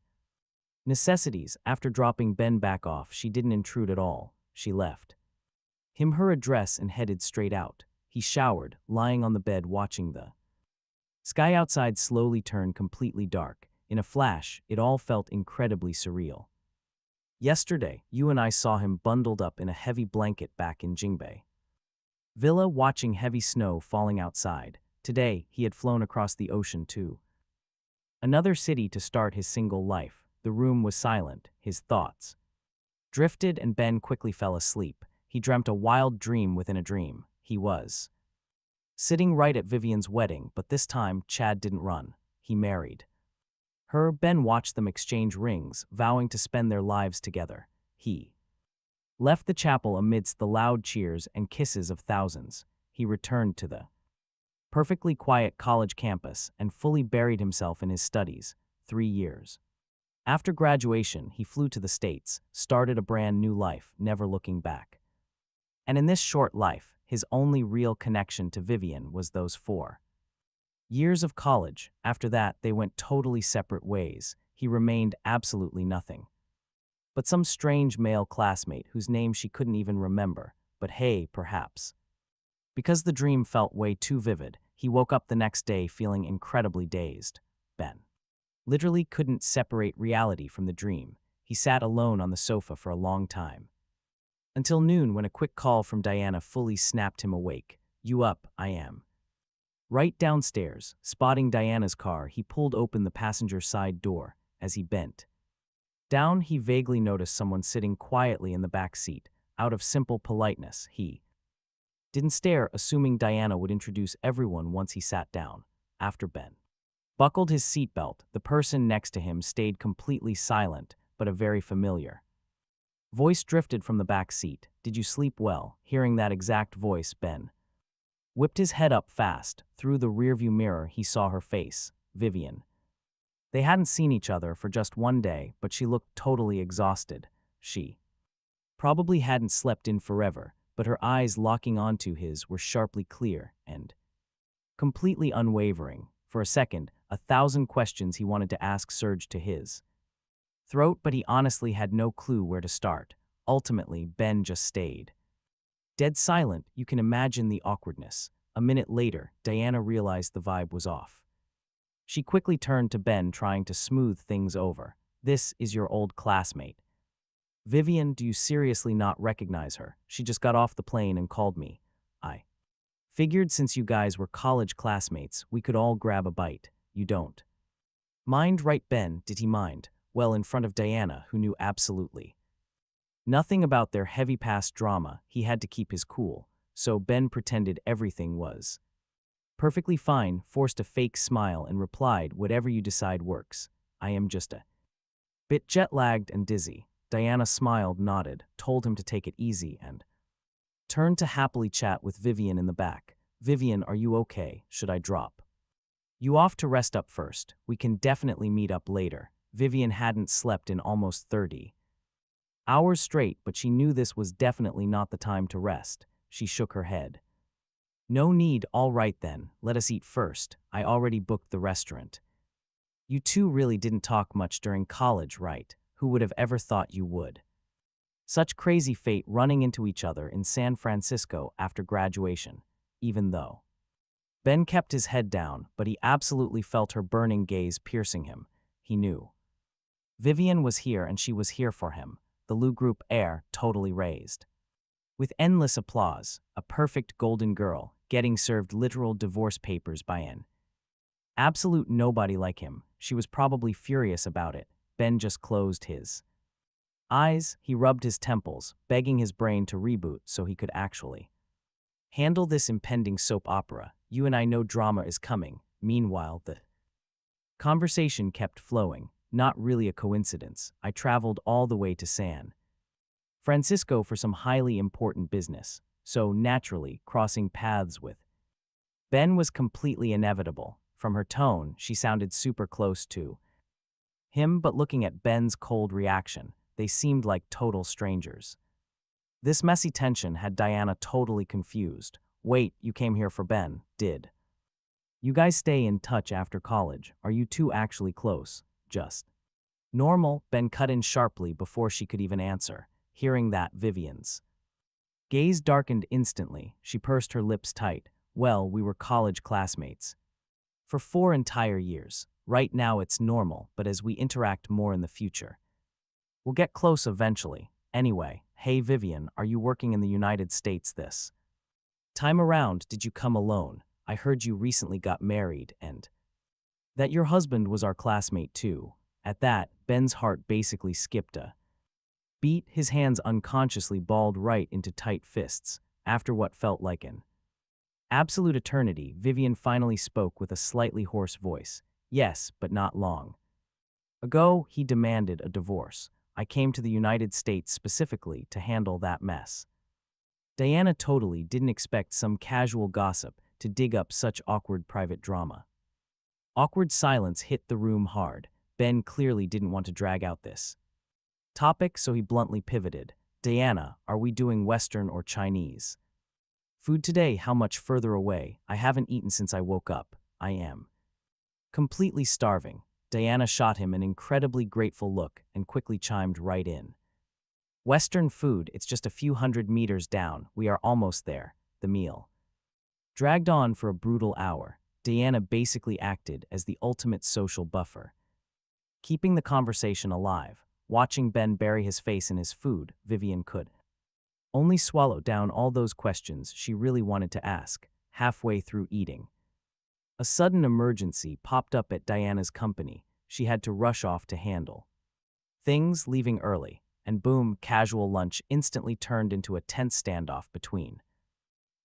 necessities. After dropping Ben back off, she didn't intrude at all. She left him her address and headed straight out. He showered, lying on the bed watching the sky outside slowly turn completely dark. In a flash, it all felt incredibly surreal. Yesterday, you and I saw him bundled up in a heavy blanket back in Jingbei Villa, watching heavy snow falling outside. Today, he had flown across the ocean to another city to start his single life. The room was silent, his thoughts drifted, and Ben quickly fell asleep. He dreamt a wild dream within a dream. He was sitting right at Vivian's wedding, but this time Chad didn't run. He married her. Ben watched them exchange rings, vowing to spend their lives together. He left the chapel amidst the loud cheers and kisses of thousands. He returned to the perfectly quiet college campus and fully buried himself in his studies. 3 years after graduation, he flew to the States, started a brand new life, never looking back. And in this short life, his only real connection to Vivian was those 4 years of college. After that, they went totally separate ways. He remained absolutely nothing but some strange male classmate whose name she couldn't even remember. But hey, perhaps because the dream felt way too vivid, he woke up the next day feeling incredibly dazed. Ben literally couldn't separate reality from the dream. He sat alone on the sofa for a long time, until noon, when a quick call from Diana fully snapped him awake. "You up?" "I am." Right downstairs. Spotting Diana's car, he pulled open the passenger side door. As he bent down, he vaguely noticed someone sitting quietly in the back seat. Out of simple politeness, he didn't stare, assuming Diana would introduce everyone once he sat down. After Ben buckled his seatbelt, the person next to him stayed completely silent, but a very familiar voice drifted from the back seat. "Did you sleep well?" Hearing that exact voice, Ben whipped his head up fast. Through the rearview mirror, he saw her face, Vivian. They hadn't seen each other for just 1 day, but she looked totally exhausted. She probably hadn't slept in forever, but her eyes locking onto his were sharply clear and completely unwavering. For a second, 1,000 questions he wanted to ask surged to his throat, but he honestly had no clue where to start. Ultimately, Ben just stayed dead silent. You can imagine the awkwardness. A minute later, Diana realized the vibe was off. She quickly turned to Ben, trying to smooth things over. "This is your old classmate, Vivian. Do you seriously not recognize her? She just got off the plane and called me. I figured since you guys were college classmates, we could all grab a bite. You don't mind, right?" Ben, did he mind? Well, in front of Diana, who knew absolutely nothing about their heavy past drama, he had to keep his cool. So Ben pretended everything was perfectly fine, forced a fake smile, and replied, "Whatever you decide works. I am just a bit jet-lagged and dizzy." Diana smiled, nodded, told him to take it easy, and turned to happily chat with Vivian in the back. "Vivian, are you okay? Should I drop you off to rest up first? We can definitely meet up later." Vivian hadn't slept in almost 30 hours straight, but she knew this was definitely not the time to rest. She shook her head. "No need." "All right then, let us eat first. I already booked the restaurant." "You two really didn't talk much during college, right? Who would have ever thought you would? Such crazy fate, running into each other in San Francisco after graduation." Even though Ben kept his head down, but he absolutely felt her burning gaze piercing him. He knew Vivian was here, and she was here for him. The Lou Group air totally raised. With endless applause, a perfect golden girl, getting served literal divorce papers by an absolute nobody like him. She was probably furious about it. Ben just closed his eyes. He rubbed his temples, begging his brain to reboot so he could actually handle this impending soap opera. "You and I know drama is coming." Meanwhile, the conversation kept flowing. "Not really a coincidence. I traveled all the way to San Francisco for some highly important business, so naturally, crossing paths with Ben was completely inevitable." From her tone, she sounded super close to him, but looking at Ben's cold reaction, they seemed like total strangers. This messy tension had Diana totally confused. "Wait, you came here for Ben, did you guys stay in touch after college? Are you two actually close?" "Just normal," Ben cut in sharply before she could even answer. Hearing that, Vivian's gaze darkened instantly. She pursed her lips tight. "Well, we were college classmates for 4 entire years. Right now it's normal, but as we interact more in the future, we'll get close eventually. Anyway, hey Vivian, are you working in the United States this time around? Did you come alone?" I heard you recently got married and that your husband was our classmate too. At that, Ben's heart basically skipped a beat, his hands unconsciously balled right into tight fists. After what felt like an absolute eternity, Vivian finally spoke with a slightly hoarse voice. Yes, but not long ago, he demanded a divorce. I came to the United States specifically to handle that mess. Diana totally didn't expect some casual gossip to dig up such awkward private drama. Awkward silence hit the room hard. Ben clearly didn't want to drag out this topic, so he bluntly pivoted. Diana, are we doing Western or Chinese? Food today, how much further away? I haven't eaten since I woke up. I am completely starving. Diana shot him an incredibly grateful look and quickly chimed right in. Western food, it's just a few hundred meters down. We are almost there. The meal dragged on for a brutal hour. Diana basically acted as the ultimate social buffer, keeping the conversation alive. Watching Ben bury his face in his food, Vivian could only swallow down all those questions she really wanted to ask. Halfway through eating, a sudden emergency popped up at Diana's company. She had to rush off to handle things, leaving early, and boom, casual lunch instantly turned into a tense standoff between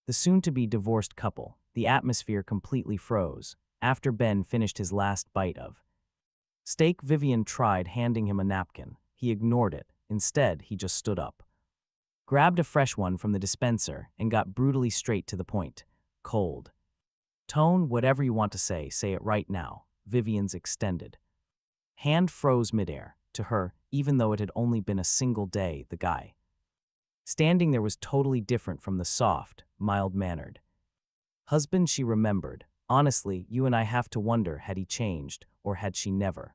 the soon-to-be divorced couple. The atmosphere completely froze. After Ben finished his last bite of steak, Vivian tried handing him a napkin. He ignored it. Instead, he just stood up, grabbed a fresh one from the dispenser, and got brutally straight to the point. Cold tone, whatever you want to say it right now. Vivian's extended hand froze midair. To her, even though it had only been a single day, the guy standing there was totally different from the soft, mild-mannered husband she remembered. Honestly, you and I have to wonder, had he changed, or had she never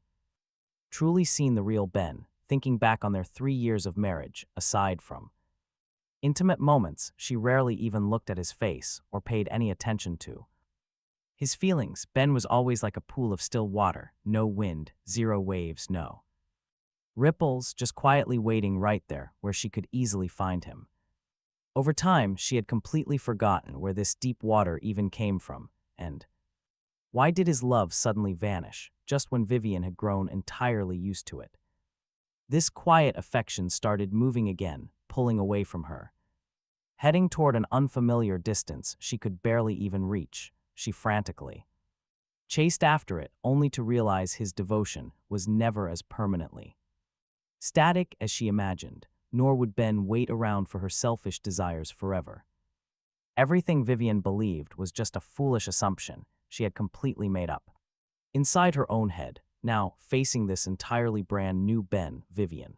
truly seen the real Ben? Thinking back on their 3 years of marriage, aside from intimate moments, she rarely even looked at his face or paid any attention to his feelings. Ben was always like a pool of still water, no wind, zero waves, no ripples, just quietly waiting right there where she could easily find him. Over time, she had completely forgotten where this deep water even came from, and why did his love suddenly vanish, just when Vivian had grown entirely used to it? This quiet affection started moving again, pulling away from her, heading toward an unfamiliar distance she could barely even reach. She frantically chased after it, only to realize his devotion was never as permanently static as she imagined, nor would Ben wait around for her selfish desires forever. Everything Vivian believed was just a foolish assumption she had completely made up inside her own head. Now, facing this entirely brand new Ben, Vivian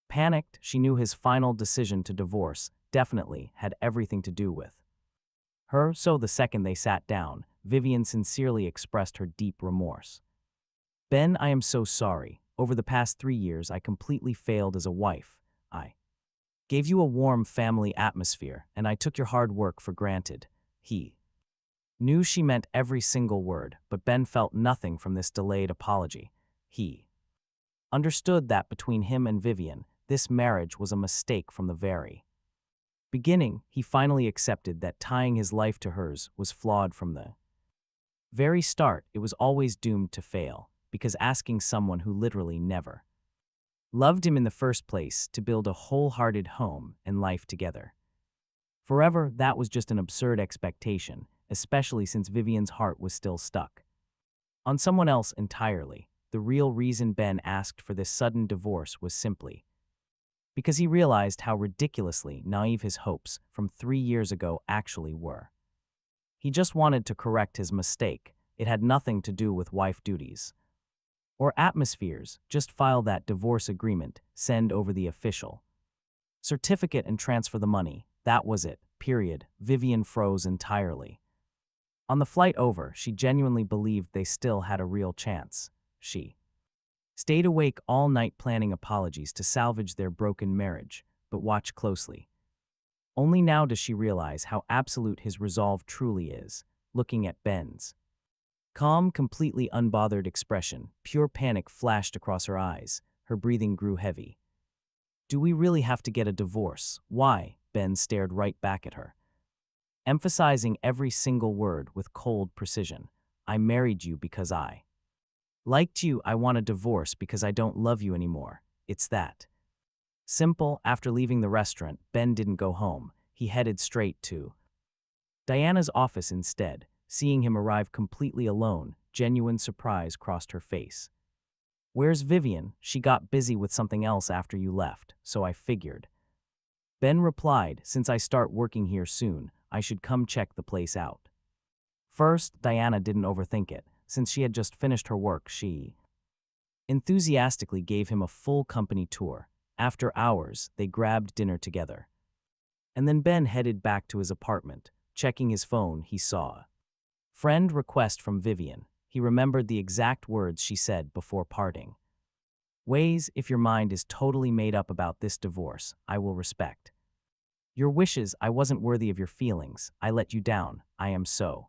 panicked. She knew his final decision to divorce definitely had everything to do with her, so the second they sat down, Vivian sincerely expressed her deep remorse. Ben, I am so sorry. Over the past 3 years, I completely failed as a wife. I gave you a warm family atmosphere, and I took your hard work for granted. He knew she meant every single word, but Ben felt nothing from this delayed apology. He understood that between him and Vivian, this marriage was a mistake from the very beginning. He finally accepted that tying his life to hers was flawed from the very start. It was always doomed to fail, because asking someone who literally never loved him in the first place to build a wholehearted home and life together forever, that was just an absurd expectation, especially since Vivian's heart was still stuck on someone else entirely. The real reason Ben asked for this sudden divorce was simply because he realized how ridiculously naive his hopes from 3 years ago actually were. He just wanted to correct his mistake. It had nothing to do with wife duties or atmospheres. Just file that divorce agreement, send over the official certificate, and transfer the money. That was it, period. Vivian froze entirely. On the flight over, she genuinely believed they still had a real chance. She stayed awake all night planning apologies to salvage their broken marriage, but watch closely. Only now does she realize how absolute his resolve truly is. Looking at Ben's calm, completely unbothered expression, pure panic flashed across her eyes. Her breathing grew heavy. Do we really have to get a divorce? Why? Ben stared right back at her. emphasizing every single word with cold precision. I married you because I liked you. I want a divorce because I don't love you anymore. It's that simple. After leaving the restaurant, Ben didn't go home. He headed straight to Diana's office instead. Seeing him arrive completely alone, genuine surprise crossed her face. Where's Vivian? She got busy with something else after you left, so I figured. Ben replied, since I start working here soon, I should come check the place out. First, Diana didn't overthink it. Since she had just finished her work, she enthusiastically gave him a full company tour. After hours, they grabbed dinner together. And then Ben headed back to his apartment. Checking his phone, he saw friend request from Vivian. He remembered the exact words she said before parting. Ways, if your mind is totally made up about this divorce, I will respect your wishes. I wasn't worthy of your feelings. I let you down. I am so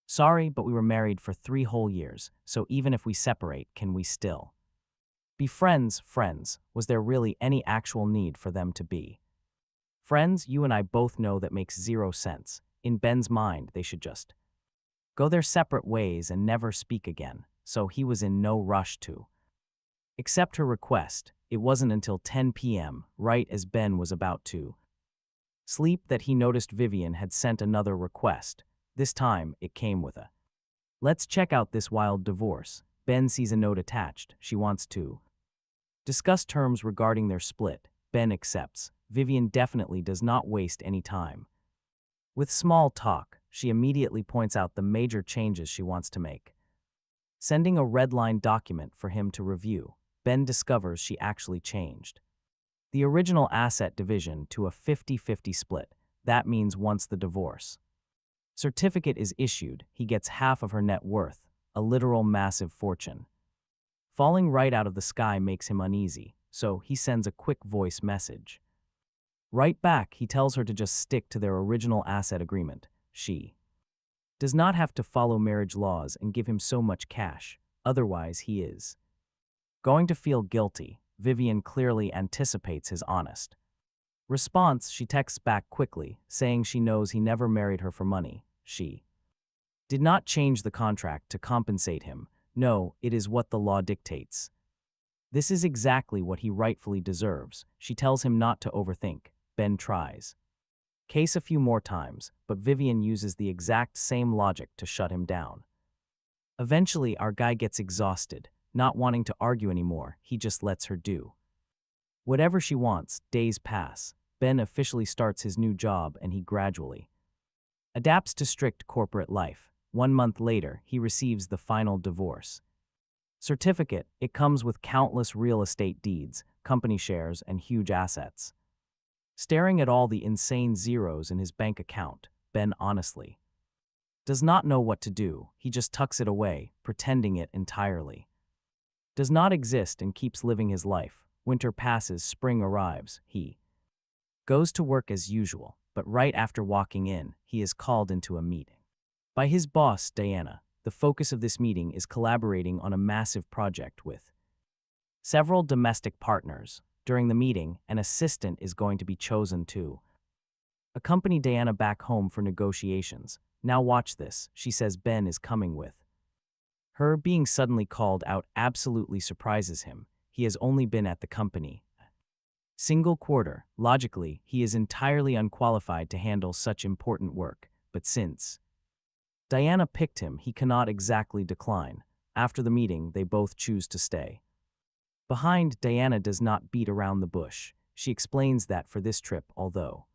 sorry, but we were married for 3 whole years, so even if we separate, can we still be friends? Friends, was there really any actual need for them to be friends? You and I both know that makes 0 sense. In Ben's mind, they should just go their separate ways and never speak again, so he was in no rush to accept her request. It wasn't until 10 p.m., right as Ben was about to sleep, that he noticed Vivian had sent another request. This time, it came with a let's check out this wild divorce. Ben sees a note attached. She wants to discuss terms regarding their split. Ben accepts. Vivian definitely does not waste any time with small talk. She immediately points out the major changes she wants to make, sending a red-line document for him to review. Ben discovers she actually changed the original asset division to a 50-50 split. That means once the divorce certificate is issued, he gets half of her net worth, a literal massive fortune. Falling right out of the sky makes him uneasy, so he sends a quick voice message. Right back, he tells her to just stick to their original asset agreement. She does not have to follow marriage laws and give him so much cash, otherwise he is going to feel guilty. Vivian clearly anticipates his honest response. She texts back quickly, saying she knows he never married her for money. She did not change the contract to compensate him. No, it is what the law dictates. This is exactly what he rightfully deserves. She tells him not to overthink. Ben tries case a few more times, but Vivian uses the exact same logic to shut him down. Eventually, our guy gets exhausted, not wanting to argue anymore. He just lets her do whatever she wants. Days pass. Ben officially starts his new job, and he gradually adapts to strict corporate life. 1 month later, he receives the final divorce certificate. It comes with countless real estate deeds, company shares, and huge assets. Staring at all the insane zeros in his bank account, Ben honestly does not know what to do. He just tucks it away, pretending it entirely does not exist, and keeps living his life. Winter passes, spring arrives. He goes to work as usual, but right after walking in, he is called into a meeting by his boss, Diana. The focus of this meeting is collaborating on a massive project with several domestic partners. During the meeting, an assistant is going to be chosen to accompany Diana back home for negotiations. Now watch this, she says. Ben is coming with her. Being suddenly called out absolutely surprises him. He has only been at the company a single quarter. Logically, he is entirely unqualified to handle such important work, but since Diana picked him, he cannot exactly decline. After the meeting, they both choose to stay behind. Diana does not beat around the bush. She explains that for this trip, although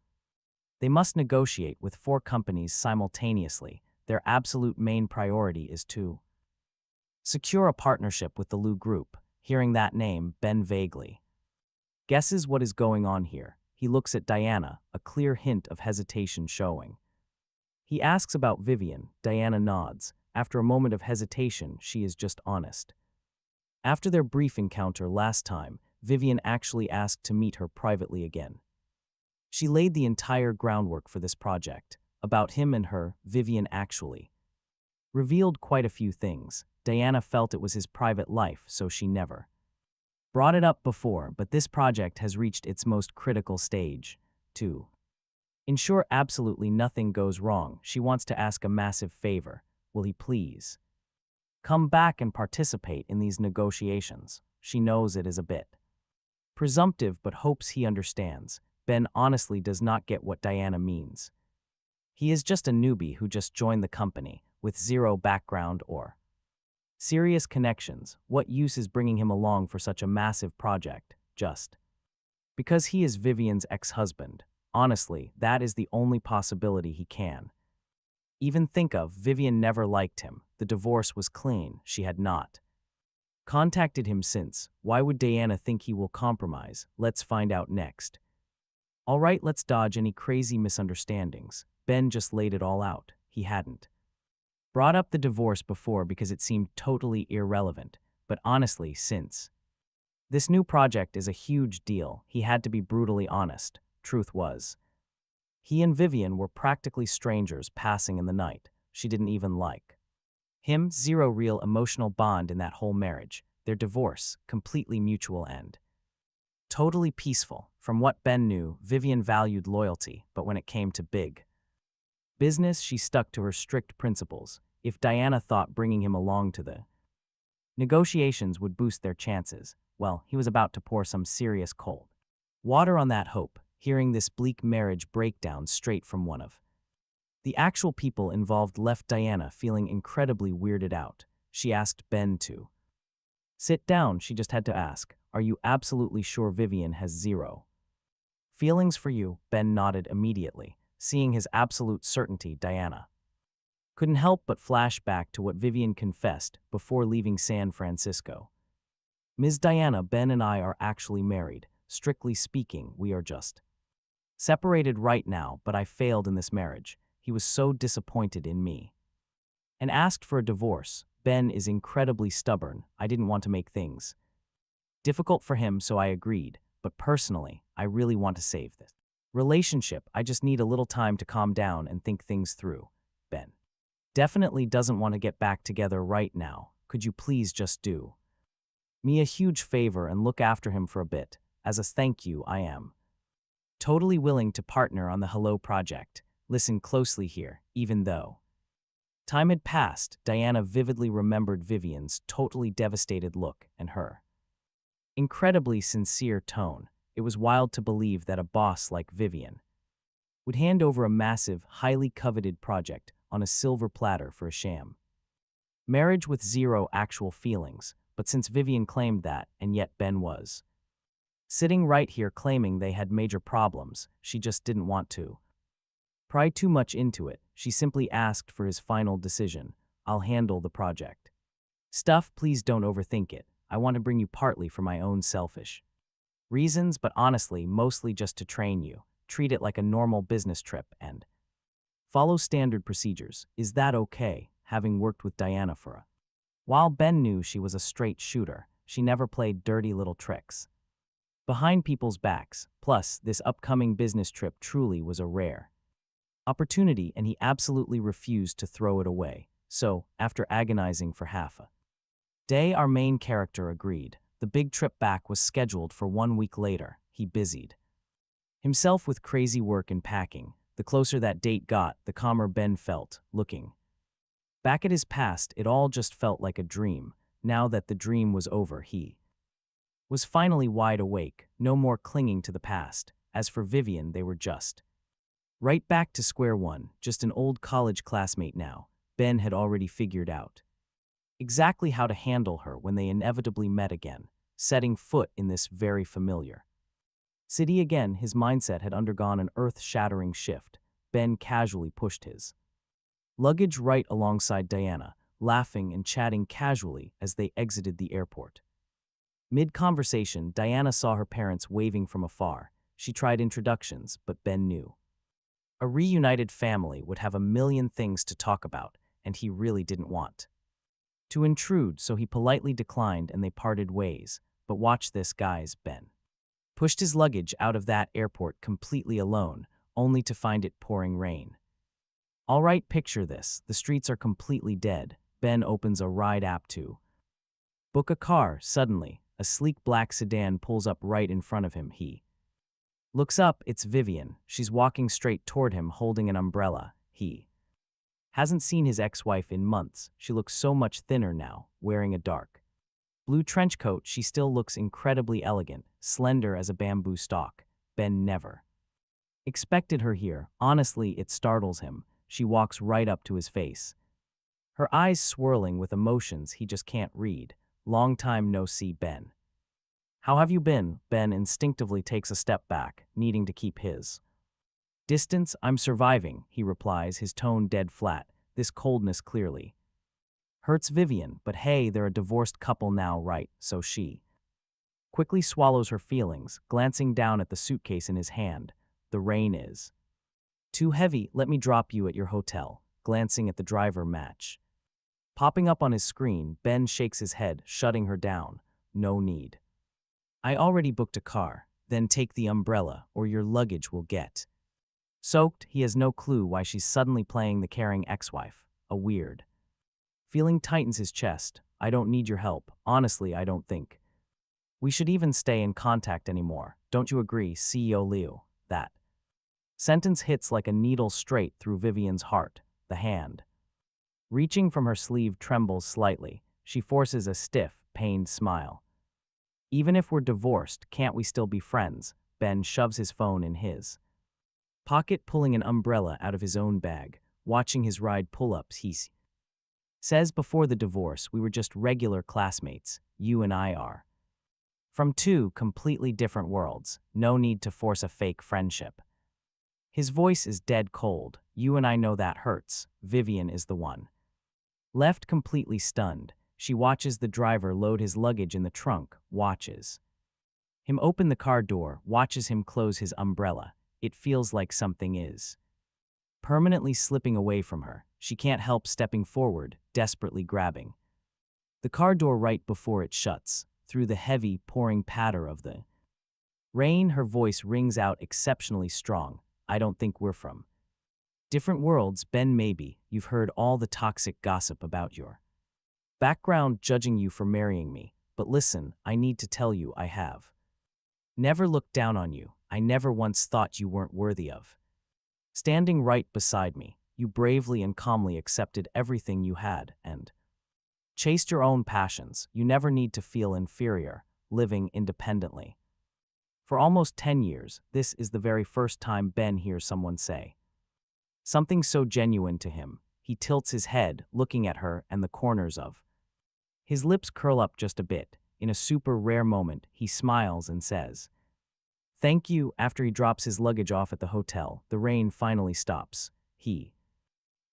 they must negotiate with 4 companies simultaneously, their absolute main priority is to secure a partnership with the Lu Group. Hearing that name, Ben vaguely guesses what is going on here. He looks at Diana, a clear hint of hesitation showing. He asks about Vivian. Diana nods. After a moment of hesitation, she is just honest. After their brief encounter last time, Vivian actually asked to meet her privately again. She laid the entire groundwork for this project. About him and her, Vivian actually revealed quite a few things. Diana felt it was his private life, so she never brought it up before, but this project has reached its most critical stage. 2. Ensure absolutely nothing goes wrong. She wants to ask a massive favor. Will he please come back and participate in these negotiations? She knows it is a bit presumptive but hopes he understands. Ben honestly does not get what Diana means. He is just a newbie who just joined the company, with zero background or serious connections. What use is bringing him along for such a massive project, just because he is Vivian's ex-husband? Honestly, that is the only possibility he can even think of. Vivian never liked him. The divorce was clean. She had not contacted him since. Why would Diana think he will compromise? Let's find out next. Alright, let's dodge any crazy misunderstandings. Ben just laid it all out. He hadn't brought up the divorce before because it seemed totally irrelevant, but honestly, since this new project is a huge deal, he had to be brutally honest. Truth was, he and Vivian were practically strangers passing in the night. She didn't even like him. Zero real emotional bond in that whole marriage. Their divorce, completely mutual and totally peaceful. From what Ben knew, Vivian valued loyalty, but when it came to big business, she stuck to her strict principles. If Diana thought bringing him along to the negotiations would boost their chances, well, he was about to pour some serious cold water on that hope. Hearing this bleak marriage breakdown straight from one of the actual people involved left Diana feeling incredibly weirded out. She asked Ben to sit down. She just had to ask, "Are you absolutely sure Vivian has zero feelings for you?" Ben nodded immediately. Seeing his absolute certainty, Diana couldn't help but flash back to what Vivian confessed before leaving San Francisco. "Ms. Diana, Ben and I are actually married. Strictly speaking, we are just separated right now, but I failed in this marriage. He was so disappointed in me and asked for a divorce. Ben is incredibly stubborn. I didn't want to make things difficult for him, so I agreed. But personally, I really want to save this relationship. I just need a little time to calm down and think things through. Ben definitely doesn't want to get back together right now. Could you please just do me a huge favor and look after him for a bit? As a thank you, I am totally willing to partner on the Hello project. Listen closely here. Even though time had passed, Diana vividly remembered Vivian's totally devastated look and her incredibly sincere tone. It was wild to believe that a boss like Vivian would hand over a massive, highly coveted project on a silver platter for a sham marriage with zero actual feelings. But since Vivian claimed that, and yet Ben was sitting right here claiming they had major problems, she just didn't want to pry too much into it. She simply asked for his final decision. "I'll handle the project stuff. Please don't overthink it. I want to bring you partly for my own selfish reasons, but honestly, mostly just to train you. Treat it like a normal business trip and follow standard procedures. Is that okay?" Having worked with Diana for a while, Ben knew she was a straight shooter. She never played dirty little tricks behind people's backs. Plus, this upcoming business trip truly was a rare opportunity, and he absolutely refused to throw it away. So, after agonizing for half a day, our main character agreed. The big trip back was scheduled for 1 week later. He busied himself with crazy work and packing. The closer that date got, the calmer Ben felt. Looking back at his past, it all just felt like a dream. Now that the dream was over, he was finally wide awake. No more clinging to the past. As for Vivian, they were just right back to square one, just an old college classmate now. Ben had already figured out exactly how to handle her when they inevitably met again, setting foot in this very familiar city again. His mindset had undergone an earth-shattering shift. Ben casually pushed his luggage right alongside Diana, laughing and chatting casually as they exited the airport. Mid-conversation, Diana saw her parents waving from afar. She tried introductions, but Ben knew a reunited family would have a million things to talk about, and he really didn't want to intrude, so he politely declined and they parted ways. But watch this, guys. Ben pushed his luggage out of that airport completely alone, only to find it pouring rain. All right, picture this. The streets are completely dead. Ben opens a ride app to book a car. Suddenly, a sleek black sedan pulls up right in front of him. He Looks up, it's Vivian. She's walking straight toward him, holding an umbrella. He hasn't seen his ex-wife in months. She looks so much thinner now, wearing a dark blue trench coat. She still looks incredibly elegant, slender as a bamboo stalk. Ben never expected her here. Honestly, it startles him. She walks right up to his face, her eyes swirling with emotions he just can't read. Long time no see, Ben. How have you been? Ben instinctively takes a step back, needing to keep his distance. I'm surviving, he replies, his tone dead flat. This coldness clearly hurts Vivian, but hey, they're a divorced couple now, right? So she quickly swallows her feelings, glancing down at the suitcase in his hand. The rain is too heavy. Let me drop you at your hotel. Glancing at the driver match popping up on his screen, Ben shakes his head, shutting her down. No need. I already booked a car. Then take the umbrella, or your luggage will get soaked. He has no clue why she's suddenly playing the caring ex-wife. A weird feeling tightens his chest. I don't need your help. Honestly, I don't think we should even stay in contact anymore. Don't you agree, CEO Liu? That sentence hits like a needle straight through Vivian's heart. The hand reaching from her sleeve trembles slightly. She forces a stiff, pained smile. Even if we're divorced, can't we still be friends? Ben shoves his phone in his pocket, pulling an umbrella out of his own bag. Watching his ride pull-ups, he says, before the divorce, we were just regular classmates. You and I are from two completely different worlds. No need to force a fake friendship. His voice is dead cold. You and I know that hurts. Vivian is the one left completely stunned. She watches the driver load his luggage in the trunk, watches him open the car door, watches him close his umbrella. It feels like something is permanently slipping away from her. She can't help stepping forward, desperately grabbing the car door right before it shuts. Through the heavy, pouring patter of the rain, her voice rings out exceptionally strong. I don't think we're from different worlds, Ben. Maybe you've heard all the toxic gossip about your background, judging you for marrying me. But listen, I need to tell you, I have never looked down on you. I never once thought you weren't worthy of standing right beside me. You bravely and calmly accepted everything you had and chased your own passions. You never need to feel inferior, living independently. For almost 10 years, this is the very first time Ben hears someone say something so genuine to him. He tilts his head, looking at her, and the corners of his lips curl up just a bit. In a super rare moment, he smiles and says, "Thank you." After he drops his luggage off at the hotel, the rain finally stops. He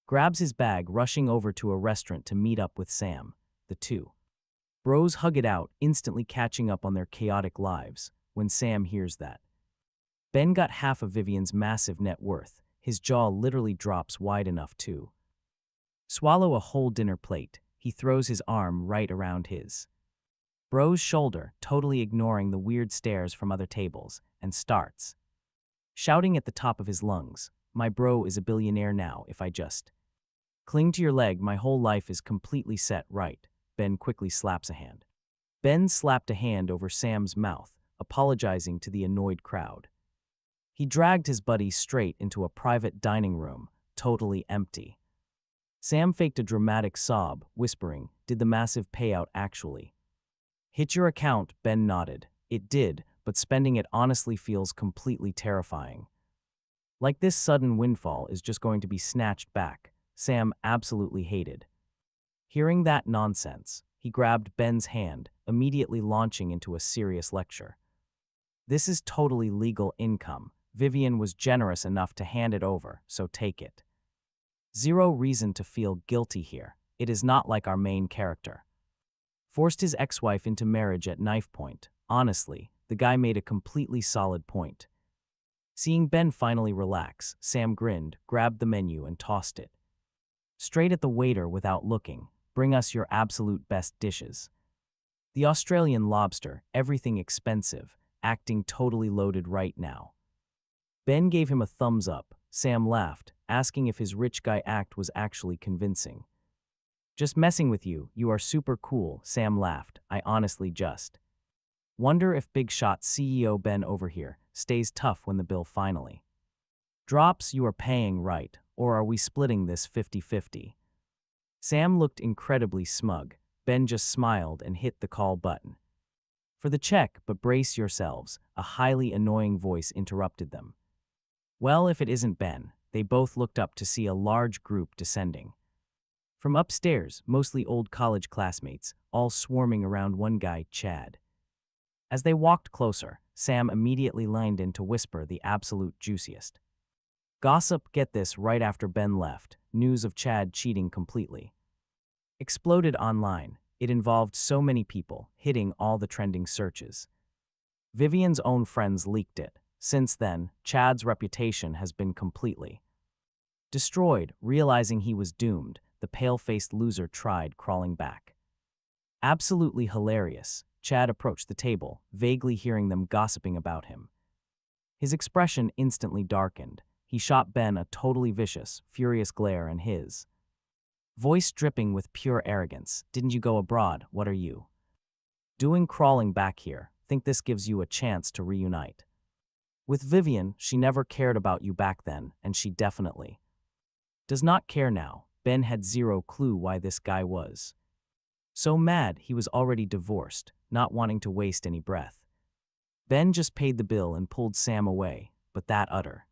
grabs his bag, rushing over to a restaurant to meet up with Sam. The two bros hug it out, instantly catching up on their chaotic lives. When Sam hears that Ben got half of Vivian's massive net worth, his jaw literally drops wide enough to swallow a whole dinner plate. He throws his arm right around his bro's shoulder, totally ignoring the weird stares from other tables, and starts shouting at the top of his lungs, "My bro is a billionaire now. If I just cling to your leg, my whole life is completely set right." Ben quickly slaps a hand. Ben slapped a hand over Sam's mouth, apologizing to the annoyed crowd. He dragged his buddy straight into a private dining room, totally empty. Sam faked a dramatic sob, whispering, "Did the massive payout actually hit your account?" Ben nodded. "It did, but spending it honestly feels completely terrifying. Like this sudden windfall is just going to be snatched back." Sam absolutely hated hearing that nonsense. He grabbed Ben's hand, immediately launching into a serious lecture. "This is totally legal income. Vivian was generous enough to hand it over, so take it. Zero reason to feel guilty here. It is not like our main character forced his ex-wife into marriage at knife point. Honestly, the guy made a completely solid point." Seeing Ben finally relax, Sam grinned, grabbed the menu, and tossed it straight at the waiter without looking. "Bring us your absolute best dishes. The Australian lobster, everything expensive, acting totally loaded right now." Ben gave him a thumbs up. Sam laughed, asking if his rich guy act was actually convincing. "Just messing with you, you are super cool." Sam laughed. "I honestly just wonder if big shot CEO Ben over here stays tough when the bill finally drops. You are paying, right? Or are we splitting this 50-50? Sam looked incredibly smug. Ben just smiled and hit the call button. For the check, but brace yourselves, a highly annoying voice interrupted them. Well, if it isn't Ben. They both looked up to see a large group descending from upstairs, mostly old college classmates, all swarming around one guy, Chad. As they walked closer, Sam immediately leaned in to whisper the absolute juiciest gossip. Get this, right after Ben left, news of Chad cheating completely exploded online. It involved so many people, hitting all the trending searches. Vivian's own friends leaked it. Since then, Chad's reputation has been completely destroyed. Realizing he was doomed, the pale-faced loser tried crawling back. Absolutely hilarious, Chad approached the table, vaguely hearing them gossiping about him. His expression instantly darkened. He shot Ben a totally vicious, furious glare, and his voice dripping with pure arrogance. Didn't you go abroad? What are you doing crawling back here? Think this gives you a chance to reunite with Vivian? She never cared about you back then, and she definitely does not care now. Ben had zero clue why this guy was so mad. He was already divorced, not wanting to waste any breath. Ben just paid the bill and pulled Sam away, but that utter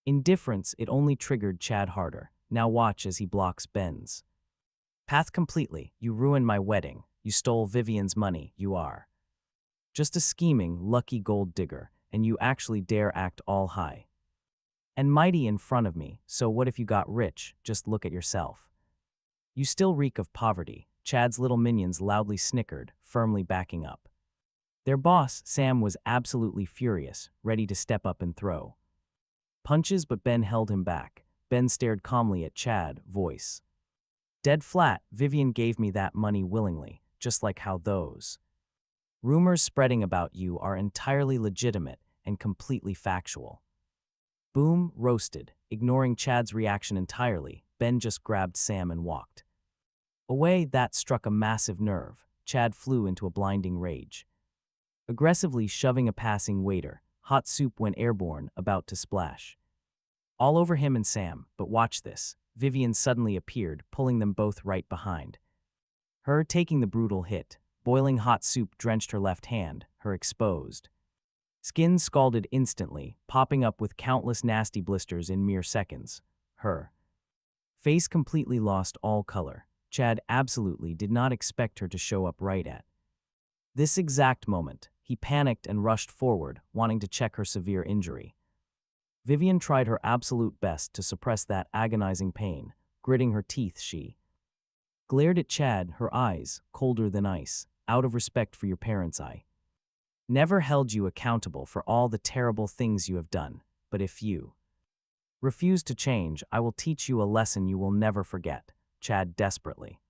indifference, it only triggered Chad harder. Now watch as he blocks Ben's path completely. You ruined my wedding. You stole Vivian's money. You are just a scheming, lucky gold digger, and you actually dare act all high and mighty in front of me. So what if you got rich? Just look at yourself. You still reek of poverty. Chad's little minions loudly snickered, firmly backing up their boss. Sam was absolutely furious, ready to step up and throw punches, but Ben held him back. Ben stared calmly at Chad, voice dead flat. Vivian gave me that money willingly, just like how those rumors spreading about you are entirely legitimate and completely factual. Boom, roasted. Ignoring Chad's reaction entirely, Ben just grabbed Sam and walked away. That struck a massive nerve. Chad flew into a blinding rage, aggressively shoving a passing waiter. Hot soup went airborne, about to splash all over him and Sam. But watch this. Vivian suddenly appeared, pulling them both right behind her, taking the brutal hit. Boiling hot soup drenched her left hand, her exposed skin scalded instantly, popping up with countless nasty blisters in mere seconds. Her face completely lost all color. Chad absolutely did not expect her to show up right at this exact moment. He panicked and rushed forward, wanting to check her severe injury. Vivian tried her absolute best to suppress that agonizing pain. Gritting her teeth, she glared at Chad, her eyes colder than ice. Out of respect for your parents, I never held you accountable for all the terrible things you have done. But if you refuse to change, I will teach you a lesson you will never forget. Chad desperately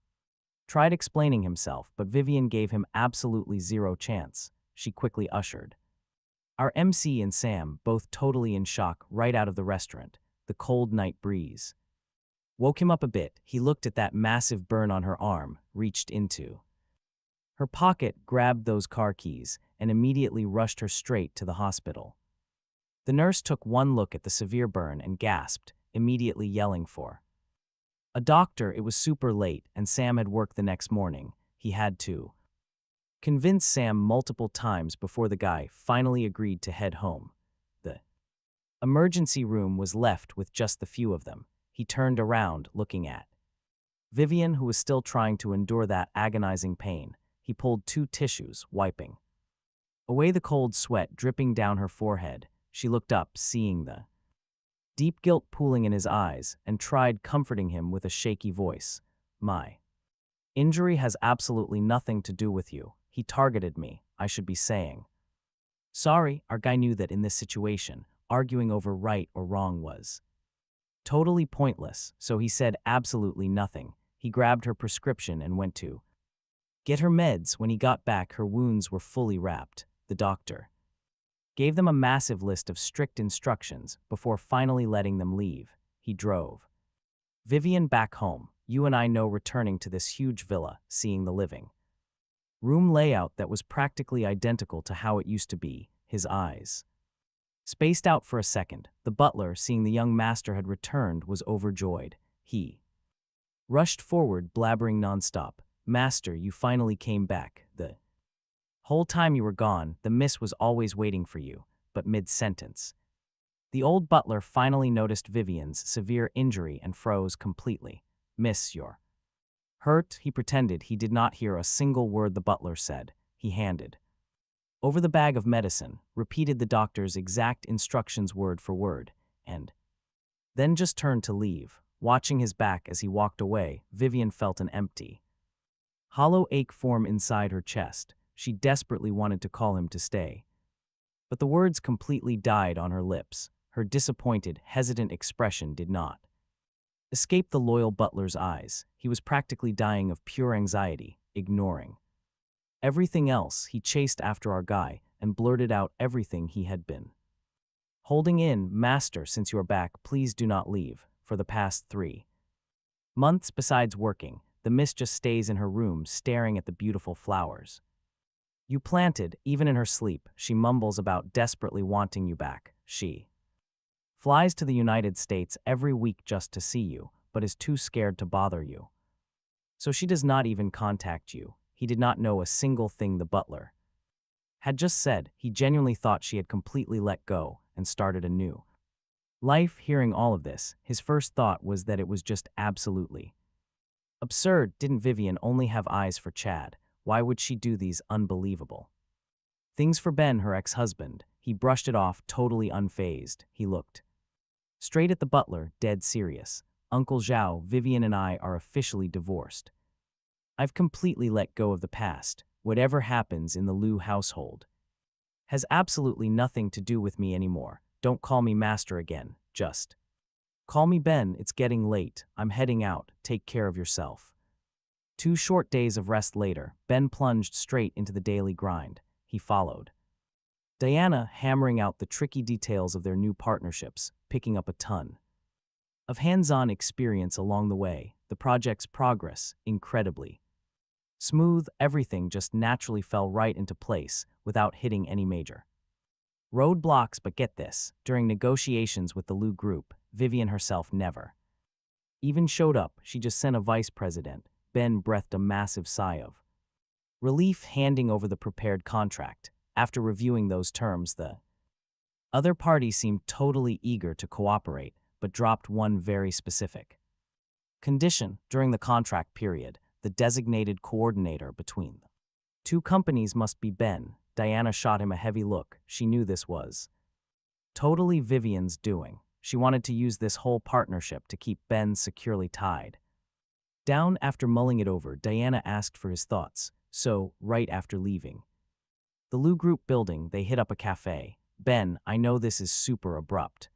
tried explaining himself, but Vivian gave him absolutely zero chance. She quickly ushered our MC and Sam, both totally in shock, right out of the restaurant. The cold night breeze woke him up a bit. He looked at that massive burn on her arm, reached into her pocket, grabbed those car keys, and immediately rushed her straight to the hospital. The nurse took one look at the severe burn and gasped, immediately yelling for a doctor. It was super late, and Sam had work the next morning. He had to convince Sam multiple times before the guy finally agreed to head home. The emergency room was left with just the few of them. He turned around, looking at Vivian, who was still trying to endure that agonizing pain. He pulled two tissues, wiping away the cold sweat dripping down her forehead. She looked up, seeing the deep guilt pooling in his eyes, and tried comforting him with a shaky voice. My injury has absolutely nothing to do with you. He targeted me. I should be saying sorry. Our guy knew that in this situation, arguing over right or wrong was totally pointless, so he said absolutely nothing. He grabbed her prescription and went to get her meds. When he got back, her wounds were fully wrapped. The doctor gave them a massive list of strict instructions before finally letting them leave. He drove Vivian back home. You and I know, returning to this huge villa, seeing the living room layout that was practically identical to how it used to be. His eyes Spaced out for a second, the butler, seeing the young master had returned, was overjoyed. He rushed forward, blabbering nonstop. "Master, you finally came back. The whole time you were gone, the miss was always waiting for you." But mid-sentence, the old butler finally noticed Vivian's severe injury and froze completely. "Miss, you're hurt?" He pretended he did not hear a single word the butler said. He handed over the bag of medicine, repeated the doctor's exact instructions word for word, and then just turned to leave. Watching his back as he walked away, Vivian felt an empty, hollow ache form inside her chest. She desperately wanted to call him to stay, but the words completely died on her lips. Her disappointed, hesitant expression did not escape the loyal butler's eyes. He was practically dying of pure anxiety, ignoring everything else. He chased after our guy and blurted out everything he had been holding in. "Master, since you are back, please do not leave. For the past 3 months, besides working, the miss just stays in her room staring at the beautiful flowers you planted." Even in her sleep, she mumbles about desperately wanting you back. She flies to the United States every week just to see you, but is too scared to bother you, so she does not even contact you. He did not know a single thing the butler had just said. He genuinely thought she had completely let go and started a new life. Hearing all of this, his first thought was that it was just absolutely absurd. Didn't Vivian only have eyes for Chad? Why would she do these unbelievable things for Ben, her ex-husband? He brushed it off, totally unfazed. He looked straight at the butler, dead serious. "Uncle Zhao, Vivian and I are officially divorced. I've completely let go of the past. Whatever happens in the Liu household has absolutely nothing to do with me anymore. Don't call me master again. Just call me Ben. It's getting late. I'm heading out. Take care of yourself." 2 short days of rest later, Ben plunged straight into the daily grind. He followed Diana, hammering out the tricky details of their new partnerships, picking up a ton of hands-on experience along the way. The project's progress, incredibly smooth. Everything just naturally fell right into place without hitting any major roadblocks. But get this, during negotiations with the Liu group, Vivian herself never even showed up. She just sent a vice president. Ben breathed a massive sigh of relief, handing over the prepared contract. After reviewing those terms, the other party seemed totally eager to cooperate, but dropped one very specific condition. During the contract period, the designated coordinator between the 2 companies must be Ben. Diana shot him a heavy look. She knew this was totally Vivian's doing. She wanted to use this whole partnership to keep Ben securely tied down. After mulling it over, Diana asked for his thoughts. So, right after leaving the Liu Group building, they hit up a cafe. "Ben, I know this is super abrupt,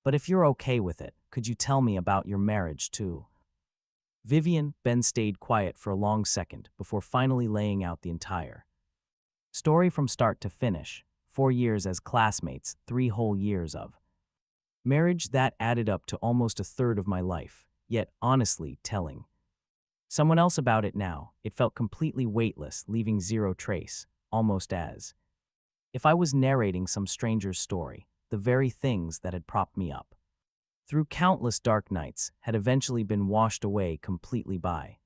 but if you're okay with it, could you tell me about your marriage to Vivian?" Ben stayed quiet for a long second before finally laying out the entire story from start to finish. 4 years as classmates, 3 whole years of marriage. That added up to almost a third of my life. Yet, honestly, telling someone else about it now, it felt completely weightless, leaving zero trace, almost as if I was narrating some stranger's story. The very things that had propped me up through countless dark nights had eventually been washed away completely by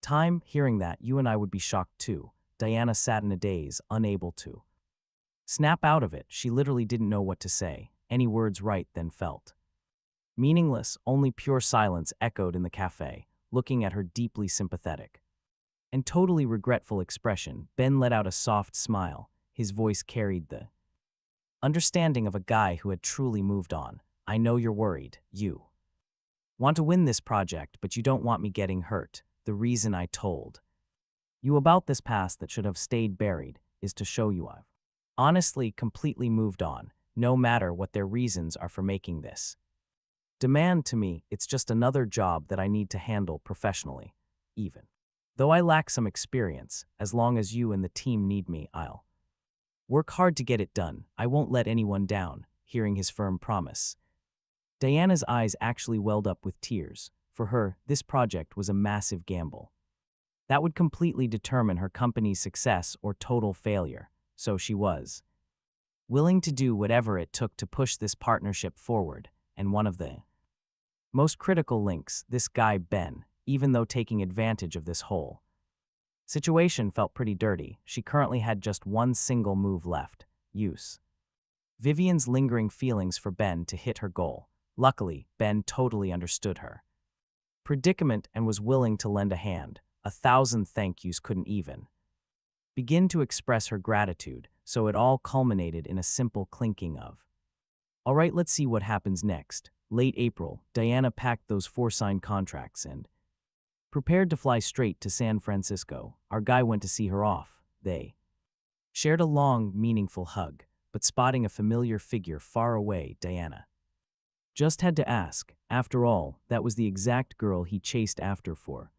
time. Hearing that, you and I would be shocked too. Diana sat in a daze, unable to snap out of it. She literally didn't know what to say. Any words right then felt meaningless. Only pure silence echoed in the cafe. Looking at her deeply sympathetic and totally regretful expression, Ben let out a soft smile. His voice carried the understanding of a guy who had truly moved on. "I know you're worried. You want to win this project, but you don't want me getting hurt. The reason I told you about this past that should have stayed buried is to show you I've honestly completely moved on, no matter what their reasons are for making this demand to me. It's just another job that I need to handle professionally. Even though I lack some experience, as long as you and the team need me, I'll work hard to get it done. I won't let anyone down." Hearing his firm promise, Diana's eyes actually welled up with tears. For her, this project was a massive gamble that would completely determine her company's success or total failure. So she was willing to do whatever it took to push this partnership forward. And one of the most critical links, this guy Ben, even though taking advantage of this whole situation felt pretty dirty, she currently had just one single move left: use Vivian's lingering feelings for Ben to hit her goal. Luckily, Ben totally understood her predicament and was willing to lend a hand. 1,000 thank yous couldn't even begin to express her gratitude, so it all culminated in a simple clinking of. All right, let's see what happens next. Late April, Diana packed those 4 signed contracts and prepared to fly straight to San Francisco. Our guy went to see her off. They shared a long, meaningful hug, but spotting a familiar figure far away, Diana just had to ask. After all, that was the exact girl he chased after for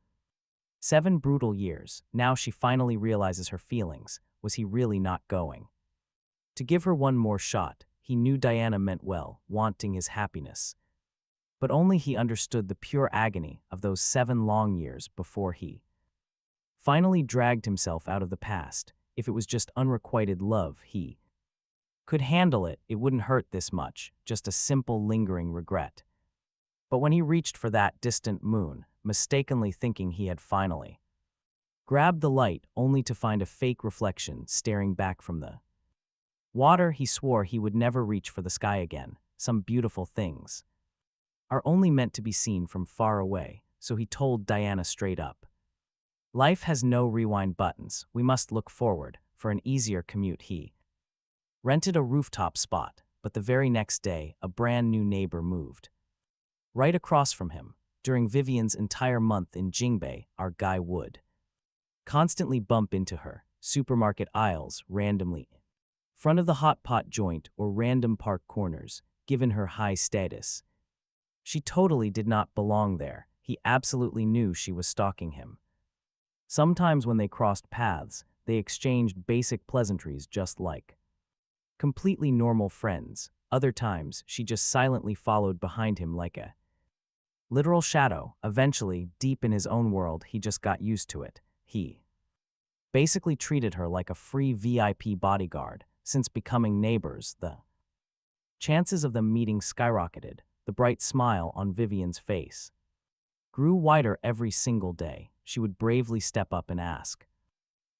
7 brutal years. Now she finally realizes her feelings. Was he really not going to give her one more shot? He knew Diana meant well, wanting his happiness. But only he understood the pure agony of those 7 long years before he finally dragged himself out of the past. If it was just unrequited love, he could handle it. It wouldn't hurt this much, just a simple lingering regret. But when he reached for that distant moon, mistakenly thinking he had finally grabbed the light, only to find a fake reflection staring back from the water, he swore he would never reach for the sky again. Some beautiful things are only meant to be seen from far away, so he told Diana straight up. Life has no rewind buttons. We must look forward. For an easier commute, he rented a rooftop spot, but the very next day, a brand new neighbor moved right across from him. During Vivian's entire month in Jingbei, our guy would constantly bump into her, supermarket aisles, randomly, front of the hot pot joint, or random park corners. Given her high status, she totally did not belong there. He absolutely knew she was stalking him. Sometimes when they crossed paths, they exchanged basic pleasantries just like completely normal friends. Other times, she just silently followed behind him like a literal shadow. Eventually, deep in his own world, he just got used to it. He basically treated her like a free VIP bodyguard. Since becoming neighbors, the chances of them meeting skyrocketed. The bright smile on Vivian's face grew wider every single day. She would bravely step up and ask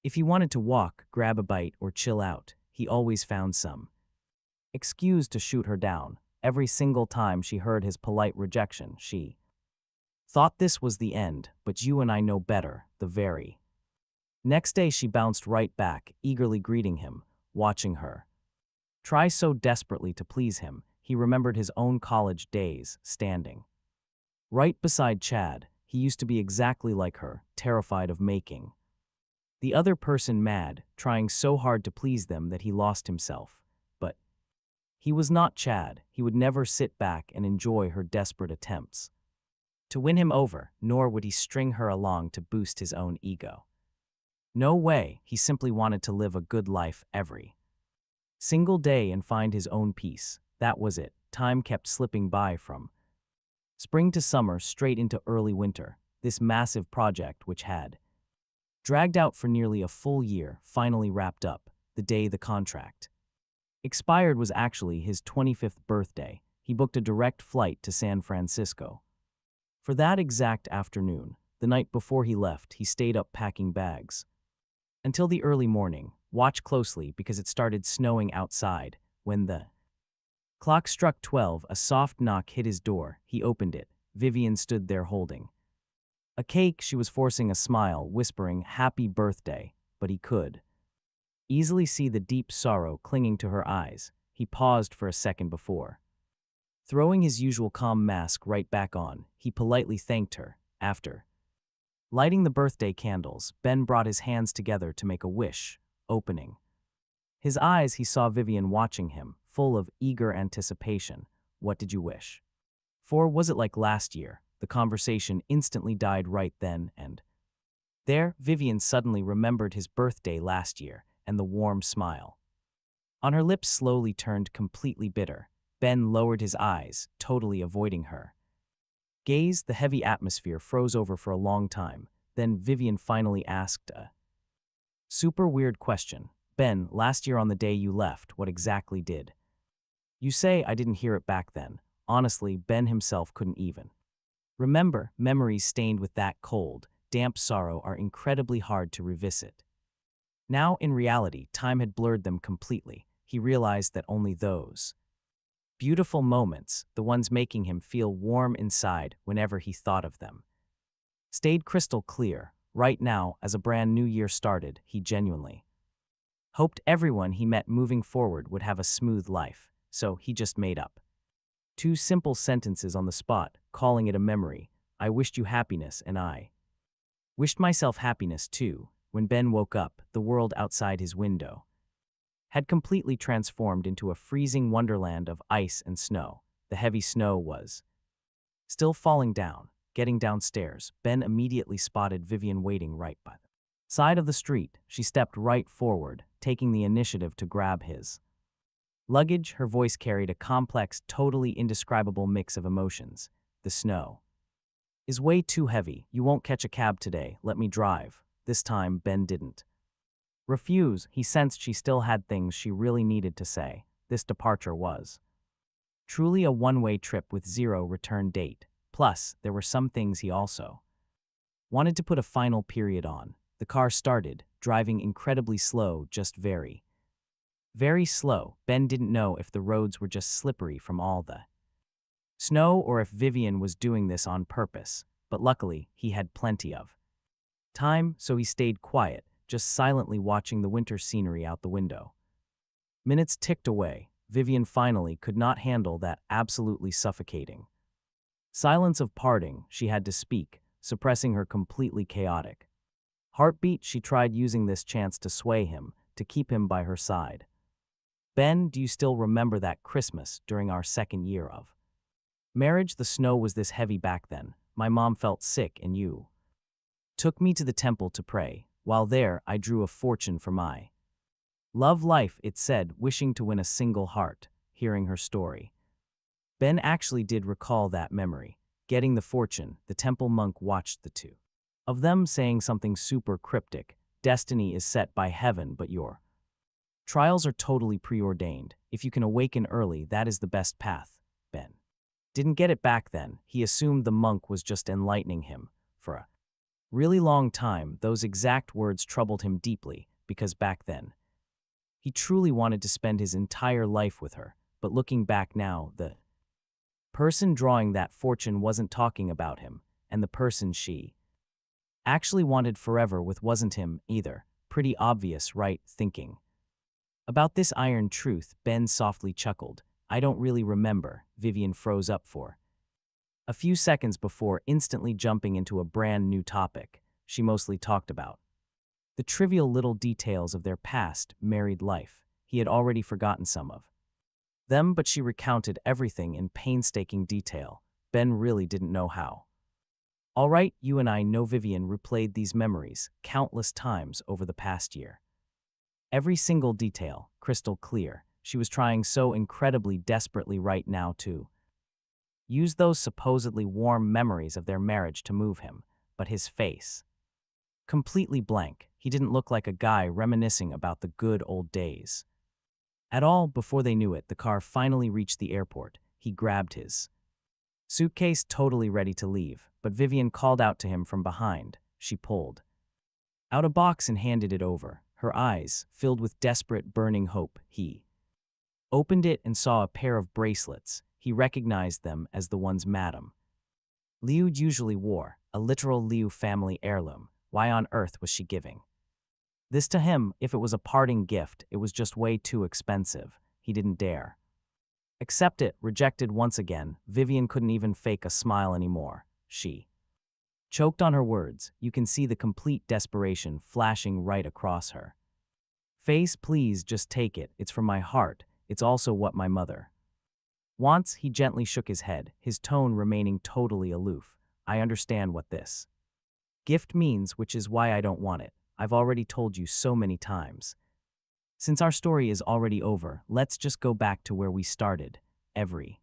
if he wanted to walk, grab a bite, or chill out. He always found some excuse to shoot her down. Every single time she heard his polite rejection, she thought this was the end. But you and I know better. The very next day she bounced right back, eagerly greeting him. Watching her try so desperately to please him, he remembered his own college days, standing right beside Chad. He used to be exactly like her, terrified of making the other person mad, trying so hard to please them that he lost himself. But he was not Chad. He would never sit back and enjoy her desperate attempts to win him over, nor would he string her along to boost his own ego. No way. He simply wanted to live a good life every single day and find his own peace. That was it. Time kept slipping by, from spring to summer, straight into early winter. This massive project, which had dragged out for nearly a full year, finally wrapped up. The day the contract expired was actually his 25th birthday. He booked a direct flight to San Francisco for that exact afternoon. The night before he left, he stayed up packing bags until the early morning. Watch closely, because it started snowing outside. When the clock struck 12, a soft knock hit his door. He opened it. Vivian stood there holding a cake. She was forcing a smile, whispering, "Happy birthday," but he could easily see the deep sorrow clinging to her eyes. He paused for a second before throwing his usual calm mask right back on. He politely thanked her. After lighting the birthday candles, Ben brought his hands together to make a wish. Opening his eyes, he saw Vivian watching him, full of eager anticipation. "What did you wish for? Was it like last year?" The conversation instantly died right then and there. Vivian suddenly remembered his birthday last year, and the warm smile on her lips slowly turned completely bitter. Ben lowered his eyes, totally avoiding her gaze. The heavy atmosphere froze over for a long time. Then Vivian finally asked a super weird question. Ben, last year on the day you left, what exactly did? You say I didn't hear it back then. Honestly, Ben himself couldn't even. Remember, memories stained with that cold, damp sorrow are incredibly hard to revisit. Now, in reality, time had blurred them completely. He realized that only those beautiful moments, the ones making him feel warm inside whenever he thought of them, stayed crystal clear. Right now, as a brand new year started, he genuinely hoped everyone he met moving forward would have a smooth life, so he just made up two simple sentences on the spot, calling it a memory. I wished you happiness and I wished myself happiness too. When Ben woke up, the world outside his window had completely transformed into a freezing wonderland of ice and snow. The heavy snow was still falling down. Getting downstairs, Ben immediately spotted Vivian waiting right by the side of the street. She stepped right forward, taking the initiative to grab his luggage. Her voice carried a complex, totally indescribable mix of emotions. The snow is way too heavy. You won't catch a cab today. Let me drive. This time, Ben didn't refuse. He sensed she still had things she really needed to say. This departure was truly a one-way trip with zero return date. Plus, there were some things he also wanted to put a final period on. The car started, driving incredibly slow, just very, very slow. Ben didn't know if the roads were just slippery from all the snow or if Vivian was doing this on purpose, but luckily, he had plenty of time, so he stayed quiet, just silently watching the winter scenery out the window. Minutes ticked away. Vivian finally could not handle that absolutely suffocating silence of parting. She had to speak, suppressing her completely chaotic heartbeat. She tried using this chance to sway him, to keep him by her side. Ben, do you still remember that Christmas during our second year of marriage? The snow was this heavy back then. My mom felt sick and you took me to the temple to pray. While there, I drew a fortune for my love life, it said, wishing to win a single heart. Hearing her story, Ben actually did recall that memory. Getting the fortune, the temple monk watched the two of them, saying something super cryptic. Destiny is set by heaven, but your trials are totally preordained. If you can awaken early, that is the best path. Ben didn't get it back then. He assumed the monk was just enlightening him. For a really long time, those exact words troubled him deeply, because back then, he truly wanted to spend his entire life with her. But looking back now, the person drawing that fortune wasn't talking about him, and the person she actually wanted forever with wasn't him either. Pretty obvious, right? Thinking about this iron truth, Ben softly chuckled. I don't really remember. Vivian froze up for a few seconds before instantly jumping into a brand new topic. She mostly talked about the trivial little details of their past married life. He had already forgotten some of them, but she recounted everything in painstaking detail. Ben really didn't know how. All right, you and I know Vivian replayed these memories countless times over the past year. Every single detail, crystal clear. She was trying so incredibly desperately right now to use those supposedly warm memories of their marriage to move him, but his face, completely blank. He didn't look like a guy reminiscing about the good old days at all. Before they knew it, the car finally reached the airport. He grabbed his suitcase, totally ready to leave, but Vivian called out to him from behind. She pulled out a box and handed it over, her eyes filled with desperate, burning hope. He opened it and saw a pair of bracelets. He recognized them as the ones Madame Liu usually wore, a literal Liu family heirloom. Why on earth was she giving this to him? If it was a parting gift, it was just way too expensive. He didn't dare accept it. Rejected once again. Vivian couldn't even fake a smile anymore. She choked on her words. You can see the complete desperation flashing right across her face. Please just take it. It's from my heart. It's also what my mother wants. He gently shook his head, his tone remaining totally aloof. I understand what this gift means, which is why I don't want it. I've already told you so many times. Since our story is already over, let's just go back to where we started. Every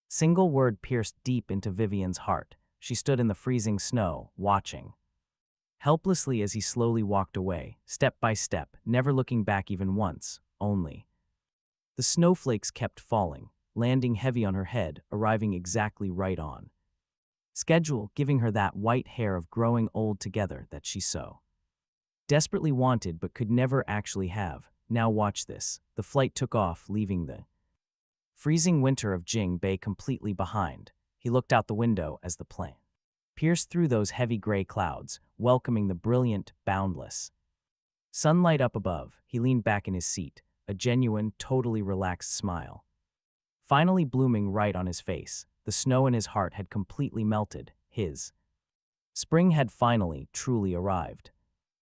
single word pierced deep into Vivian's heart. She stood in the freezing snow, watching Helplessly as he slowly walked away, step by step, never looking back even once, only. The snowflakes kept falling, landing heavy on her head, arriving exactly right on schedule, giving her that white hair of growing old together that she so desperately wanted but could never actually have. Now watch this. The flight took off, leaving the freezing winter of Jing Bay completely behind. He looked out the window as the plane pierced through those heavy gray clouds, welcoming the brilliant, boundless sunlight up above. He leaned back in his seat, a genuine, totally relaxed smile finally blooming right on his face. The snow in his heart had completely melted. His spring had finally, truly arrived.